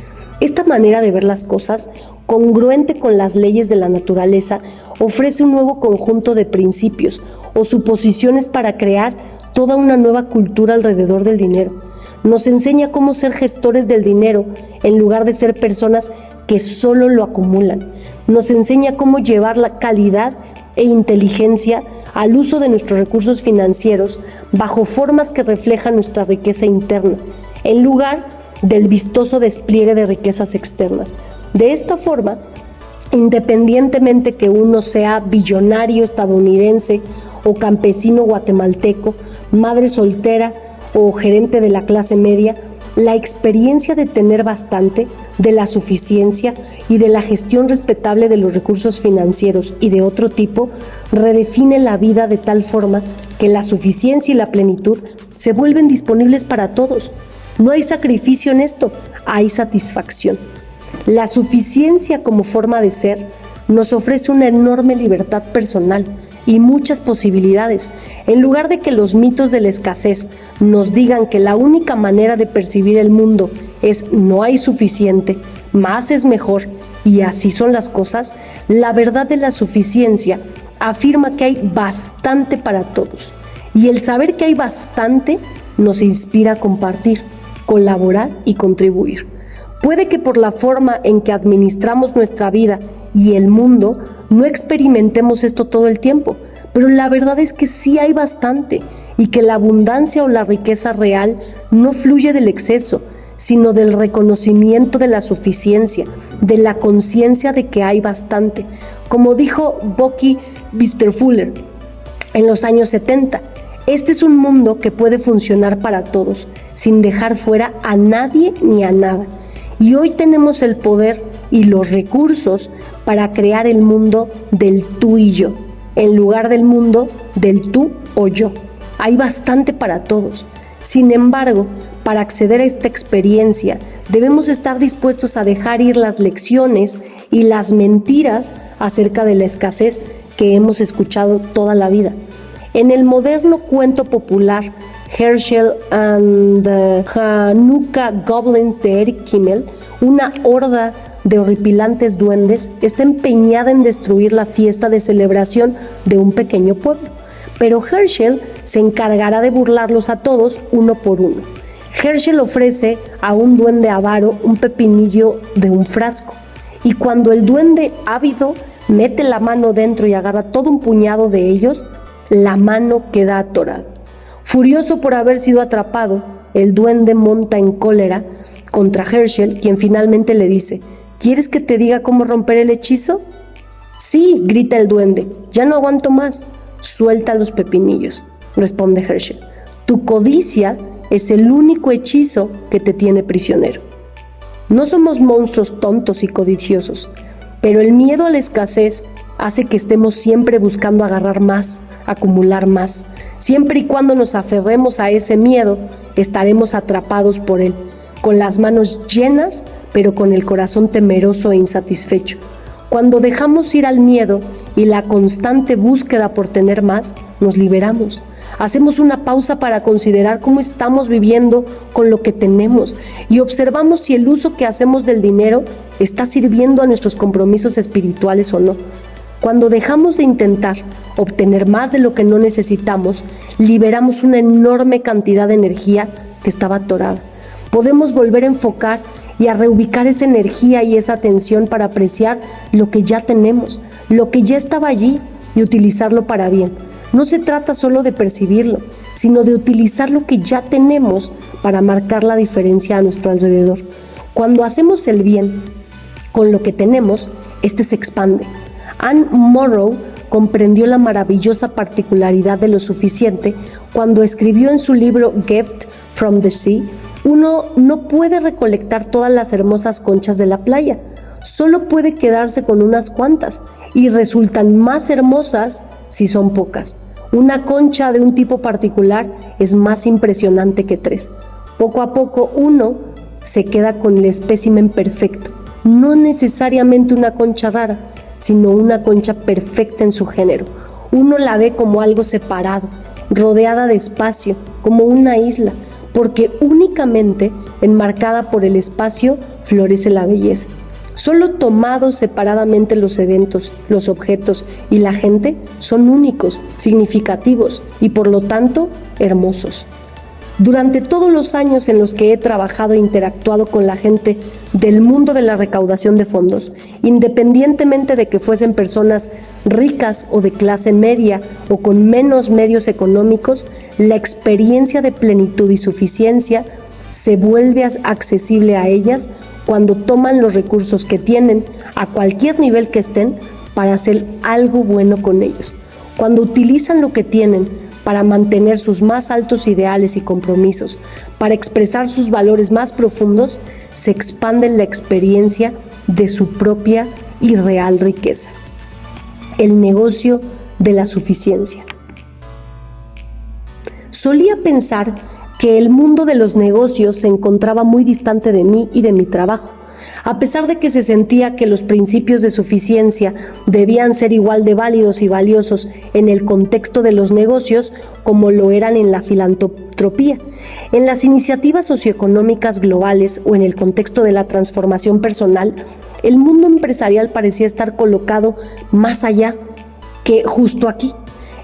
A: Esta manera de ver las cosas, congruente con las leyes de la naturaleza, ofrece un nuevo conjunto de principios o suposiciones para crear toda una nueva cultura alrededor del dinero. Nos enseña cómo ser gestores del dinero en lugar de ser personas que solo lo acumulan. Nos enseña cómo llevar la calidad e inteligencia al uso de nuestros recursos financieros bajo formas que reflejan nuestra riqueza interna, en lugar del vistoso despliegue de riquezas externas. De esta forma, independientemente que uno sea billonario estadounidense o campesino guatemalteco, madre soltera o gerente de la clase media, la experiencia de tener bastante, de la suficiencia y de la gestión respetable de los recursos financieros y de otro tipo, redefine la vida de tal forma que la suficiencia y la plenitud se vuelven disponibles para todos. No hay sacrificio en esto, hay satisfacción. La suficiencia como forma de ser nos ofrece una enorme libertad personal y muchas posibilidades. En lugar de que los mitos de la escasez nos digan que la única manera de percibir el mundo es no hay suficiente, más es mejor y así son las cosas, la verdad de la suficiencia afirma que hay bastante para todos. Y el saber que hay bastante nos inspira a compartir, colaborar y contribuir. Puede que por la forma en que administramos nuestra vida y el mundo no experimentemos esto todo el tiempo, pero la verdad es que sí hay bastante y que la abundancia o la riqueza real no fluye del exceso, sino del reconocimiento de la suficiencia, de la conciencia de que hay bastante. Como dijo Bucky Fuller en los años 70, este es un mundo que puede funcionar para todos, sin dejar fuera a nadie ni a nada. Y hoy tenemos el poder y los recursos para crear el mundo del tú y yo, en lugar del mundo del tú o yo. Hay bastante para todos. Sin embargo, para acceder a esta experiencia, debemos estar dispuestos a dejar ir las lecciones y las mentiras acerca de la escasez que hemos escuchado toda la vida. En el moderno cuento popular Herschel and the Hanukkah Goblins de Eric Kimmel, una horda de horripilantes duendes está empeñada en destruir la fiesta de celebración de un pequeño pueblo. Pero Herschel se encargará de burlarlos a todos uno por uno. Herschel ofrece a un duende avaro un pepinillo de un frasco, y cuando el duende ávido mete la mano dentro y agarra todo un puñado de ellos, la mano queda atorada. Furioso por haber sido atrapado, el duende monta en cólera contra Herschel, quien finalmente le dice: ¿quieres que te diga cómo romper el hechizo? Sí, grita el duende, ya no aguanto más. Suelta los pepinillos, responde Herschel. Tu codicia es el único hechizo que te tiene prisionero. No somos monstruos tontos y codiciosos, pero el miedo a la escasez hace que estemos siempre buscando agarrar más, acumular más. Siempre y cuando nos aferremos a ese miedo, estaremos atrapados por él, con las manos llenas, pero con el corazón temeroso e insatisfecho. Cuando dejamos ir al miedo y la constante búsqueda por tener más, nos liberamos. Hacemos una pausa para considerar cómo estamos viviendo con lo que tenemos y observamos si el uso que hacemos del dinero está sirviendo a nuestros compromisos espirituales o no. Cuando dejamos de intentar obtener más de lo que no necesitamos, liberamos una enorme cantidad de energía que estaba atorada. Podemos volver a enfocar y a reubicar esa energía y esa atención para apreciar lo que ya tenemos, lo que ya estaba allí, y utilizarlo para bien. No se trata solo de percibirlo, sino de utilizar lo que ya tenemos para marcar la diferencia a nuestro alrededor. Cuando hacemos el bien con lo que tenemos, este se expande. Anne Morrow comprendió la maravillosa particularidad de lo suficiente cuando escribió en su libro Gift from the Sea: uno no puede recolectar todas las hermosas conchas de la playa, solo puede quedarse con unas cuantas, y resultan más hermosas si son pocas. Una concha de un tipo particular es más impresionante que 3. Poco a poco uno se queda con el espécimen perfecto, no necesariamente una concha rara, sino una concha perfecta en su género. Uno la ve como algo separado, rodeada de espacio, como una isla, porque únicamente enmarcada por el espacio florece la belleza. Solo tomados separadamente los eventos, los objetos y la gente son únicos, significativos y por lo tanto hermosos. Durante todos los años en los que he trabajado e interactuado con la gente del mundo de la recaudación de fondos, independientemente de que fuesen personas ricas o de clase media o con menos medios económicos, la experiencia de plenitud y suficiencia se vuelve accesible a ellas cuando toman los recursos que tienen, a cualquier nivel que estén, para hacer algo bueno con ellos. Cuando utilizan lo que tienen para mantener sus más altos ideales y compromisos, para expresar sus valores más profundos, se expande la experiencia de su propia y real riqueza. El negocio de la suficiencia. Solía pensar que el mundo de los negocios se encontraba muy distante de mí y de mi trabajo, a pesar de que se sentía que los principios de suficiencia debían ser igual de válidos y valiosos en el contexto de los negocios como lo eran en la filantropía, en las iniciativas socioeconómicas globales o en el contexto de la transformación personal. El mundo empresarial parecía estar colocado más allá que justo aquí.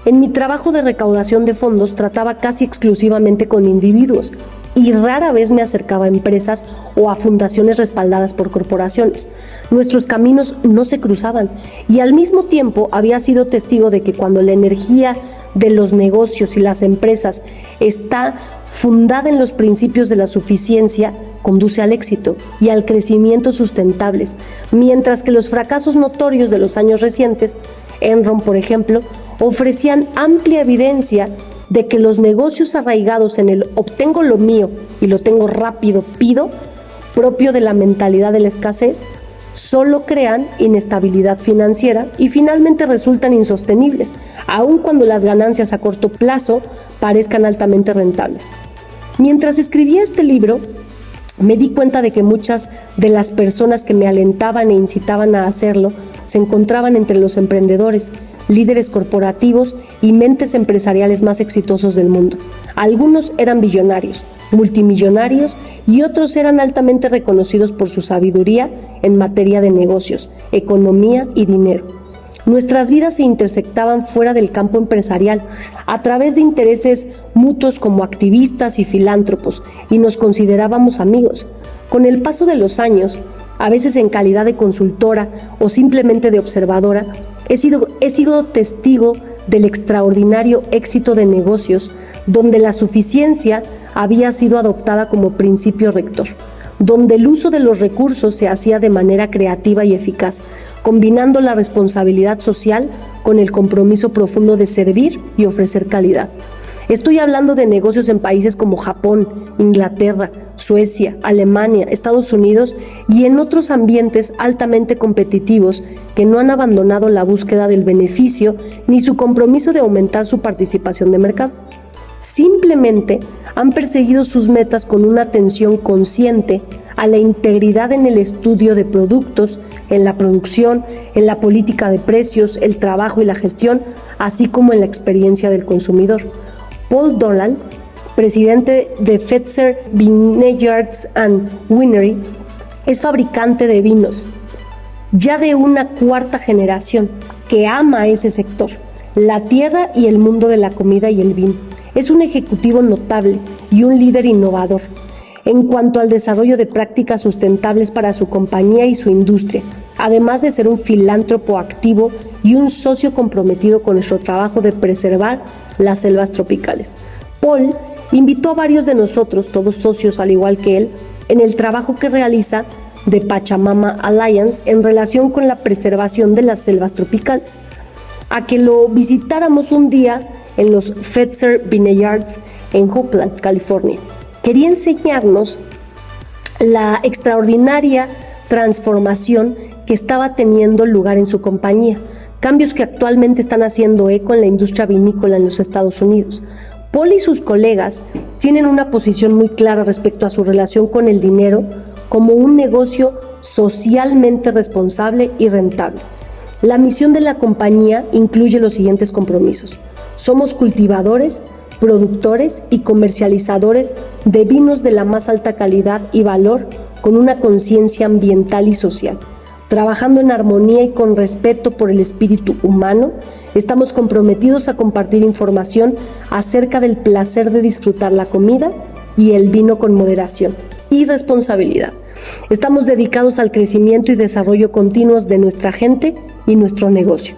A: En mi trabajo de recaudación de fondos trataba casi exclusivamente con individuos y rara vez me acercaba a empresas o a fundaciones respaldadas por corporaciones. Nuestros caminos no se cruzaban y al mismo tiempo había sido testigo de que cuando la energía de los negocios y las empresas está fundada en los principios de la suficiencia, conduce al éxito y al crecimiento sustentables, mientras que los fracasos notorios de los años recientes, Enron por ejemplo, ofrecían amplia evidencia de que los negocios arraigados en el obtengo lo mío y lo tengo rápido, pido, propio de la mentalidad de la escasez, solo crean inestabilidad financiera y finalmente resultan insostenibles, aun cuando las ganancias a corto plazo parezcan altamente rentables. Mientras escribía este libro, me di cuenta de que muchas de las personas que me alentaban e incitaban a hacerlo se encontraban entre los emprendedores, líderes corporativos y mentes empresariales más exitosos del mundo. Algunos eran billonarios, multimillonarios y otros eran altamente reconocidos por su sabiduría en materia de negocios, economía y dinero. Nuestras vidas se intersectaban fuera del campo empresarial a través de intereses mutuos como activistas y filántropos, y nos considerábamos amigos. Con el paso de los años, a veces en calidad de consultora o simplemente de observadora, he sido testigo del extraordinario éxito de negocios donde la suficiencia había sido adoptada como principio rector, donde el uso de los recursos se hacía de manera creativa y eficaz, combinando la responsabilidad social con el compromiso profundo de servir y ofrecer calidad. Estoy hablando de negocios en países como Japón, Inglaterra, Suecia, Alemania, Estados Unidos y en otros ambientes altamente competitivos que no han abandonado la búsqueda del beneficio ni su compromiso de aumentar su participación de mercado. Simplemente han perseguido sus metas con una atención consciente a la integridad en el estudio de productos, en la producción, en la política de precios, el trabajo y la gestión, así como en la experiencia del consumidor. Paul Dolan, presidente de Fetzer Vineyards and Winery, es fabricante de vinos, ya de una cuarta generación, que ama ese sector, la tierra y el mundo de la comida y el vino. Es un ejecutivo notable y un líder innovador en cuanto al desarrollo de prácticas sustentables para su compañía y su industria, además de ser un filántropo activo y un socio comprometido con nuestro trabajo de preservar las selvas tropicales. Paul invitó a varios de nosotros, todos socios al igual que él, en el trabajo que realiza de Pachamama Alliance en relación con la preservación de las selvas tropicales, a que lo visitáramos un día en los Fetzer Vineyards en Oakland, California. Quería enseñarnos la extraordinaria transformación que estaba teniendo lugar en su compañía, cambios que actualmente están haciendo eco en la industria vinícola en los Estados Unidos. Paul y sus colegas tienen una posición muy clara respecto a su relación con el dinero como un negocio socialmente responsable y rentable. La misión de la compañía incluye los siguientes compromisos. Somos cultivadores, productores y comercializadores de vinos de la más alta calidad y valor con una conciencia ambiental y social. Trabajando en armonía y con respeto por el espíritu humano, estamos comprometidos a compartir información acerca del placer de disfrutar la comida y el vino con moderación y responsabilidad. Estamos dedicados al crecimiento y desarrollo continuos de nuestra gente y nuestro negocio.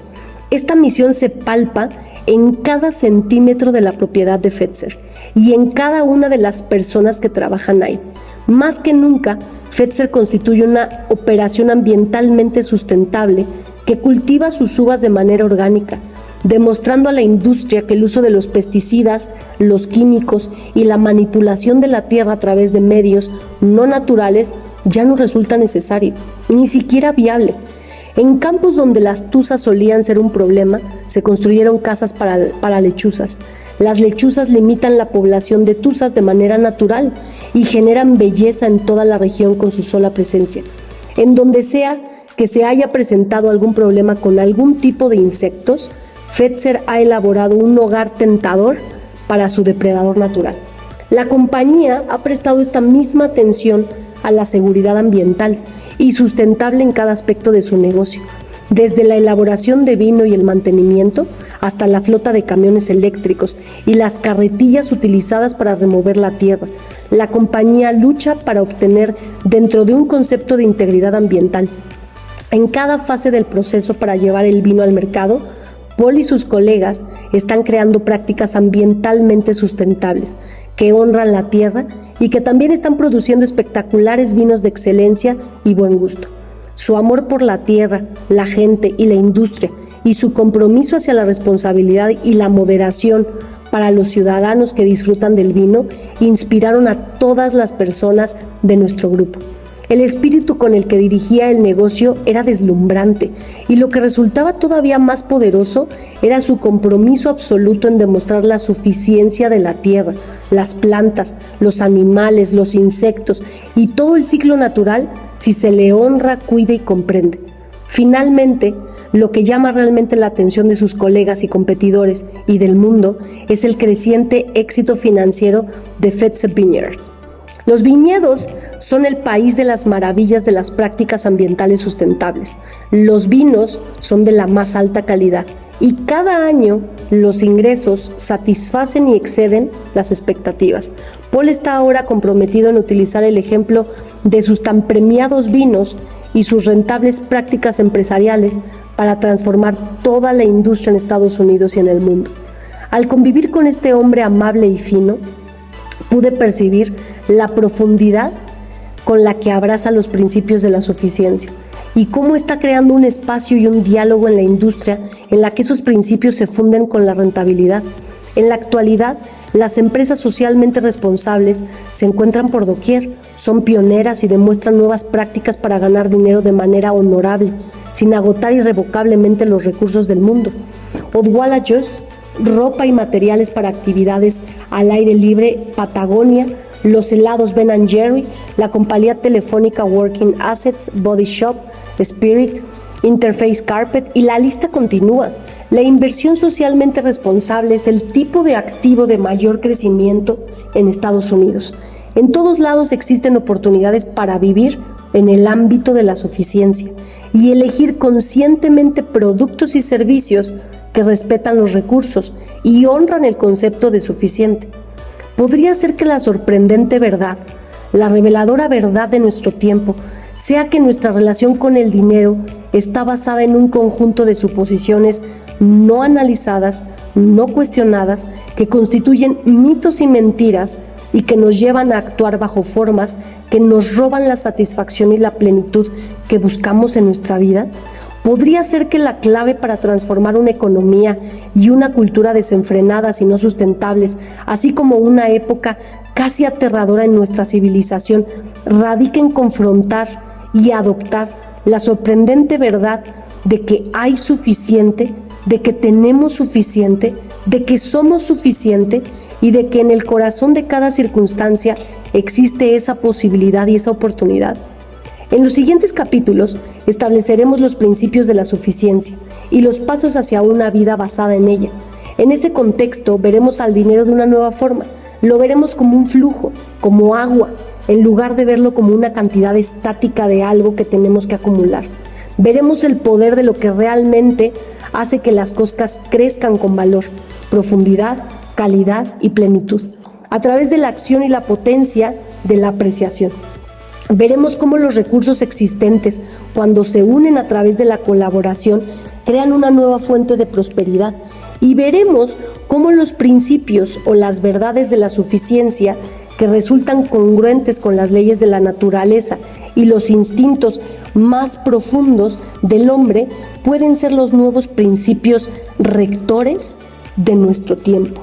A: Esta misión se palpa en cada centímetro de la propiedad de Fetzer y en cada una de las personas que trabajan ahí. Más que nunca, Fetzer constituye una operación ambientalmente sustentable que cultiva sus uvas de manera orgánica, demostrando a la industria que el uso de los pesticidas, los químicos y la manipulación de la tierra a través de medios no naturales ya no resulta necesario, ni siquiera viable. En campos donde las tuzas solían ser un problema, se construyeron casas para lechuzas. Las lechuzas limitan la población de tuzas de manera natural y generan belleza en toda la región con su sola presencia. En donde sea que se haya presentado algún problema con algún tipo de insectos, Fetzer ha elaborado un hogar tentador para su depredador natural. La compañía ha prestado esta misma atención a la seguridad ambiental y sustentable en cada aspecto de su negocio, desde la elaboración de vino y el mantenimiento hasta la flota de camiones eléctricos y las carretillas utilizadas para remover la tierra. La compañía lucha para obtener dentro de un concepto de integridad ambiental. En cada fase del proceso para llevar el vino al mercado, Paul y sus colegas están creando prácticas ambientalmente sustentables que honran la tierra y que también están produciendo espectaculares vinos de excelencia y buen gusto. Su amor por la tierra, la gente y la industria y su compromiso hacia la responsabilidad y la moderación para los ciudadanos que disfrutan del vino inspiraron a todas las personas de nuestro grupo. El espíritu con el que dirigía el negocio era deslumbrante y lo que resultaba todavía más poderoso era su compromiso absoluto en demostrar la suficiencia de la tierra, las plantas, los animales, los insectos y todo el ciclo natural si se le honra, cuida y comprende. Finalmente, lo que llama realmente la atención de sus colegas y competidores y del mundo es el creciente éxito financiero de Fetzer Vineyards. Los viñedos son el país de las maravillas de las prácticas ambientales sustentables. Los vinos son de la más alta calidad y cada año los ingresos satisfacen y exceden las expectativas. Paul está ahora comprometido en utilizar el ejemplo de sus tan premiados vinos y sus rentables prácticas empresariales para transformar toda la industria en Estados Unidos y en el mundo. Al convivir con este hombre amable y fino, pude percibir la profundidad con la que abraza los principios de la suficiencia y cómo está creando un espacio y un diálogo en la industria en la que esos principios se funden con la rentabilidad. En la actualidad, las empresas socialmente responsables se encuentran por doquier, son pioneras y demuestran nuevas prácticas para ganar dinero de manera honorable, sin agotar irrevocablemente los recursos del mundo. Odwalla Juice, ropa y materiales para actividades al aire libre, Patagonia, los helados Ben & Jerry, la compañía telefónica Working Assets, Body Shop, Spirit, Interface Carpet y la lista continúa. La inversión socialmente responsable es el tipo de activo de mayor crecimiento en Estados Unidos. En todos lados existen oportunidades para vivir en el ámbito de la suficiencia y elegir conscientemente productos y servicios que respetan los recursos y honran el concepto de suficiente. Podría ser que la sorprendente verdad, la reveladora verdad de nuestro tiempo, sea que nuestra relación con el dinero está basada en un conjunto de suposiciones no analizadas, no cuestionadas, que constituyen mitos y mentiras y que nos llevan a actuar bajo formas que nos roban la satisfacción y la plenitud que buscamos en nuestra vida. Podría ser que la clave para transformar una economía y una cultura desenfrenadas y no sustentables, así como una época casi aterradora en nuestra civilización, radica en confrontar y adoptar la sorprendente verdad de que hay suficiente, de que tenemos suficiente, de que somos suficiente y de que en el corazón de cada circunstancia existe esa posibilidad y esa oportunidad. En los siguientes capítulos estableceremos los principios de la suficiencia y los pasos hacia una vida basada en ella. En ese contexto veremos al dinero de una nueva forma. Lo veremos como un flujo, como agua, en lugar de verlo como una cantidad estática de algo que tenemos que acumular. Veremos el poder de lo que realmente hace que las cosas crezcan con valor, profundidad, calidad y plenitud, a través de la acción y la potencia de la apreciación. Veremos cómo los recursos existentes, cuando se unen a través de la colaboración, crean una nueva fuente de prosperidad. Y veremos cómo los principios o las verdades de la suficiencia, que resultan congruentes con las leyes de la naturaleza y los instintos más profundos del hombre, pueden ser los nuevos principios rectores de nuestro tiempo.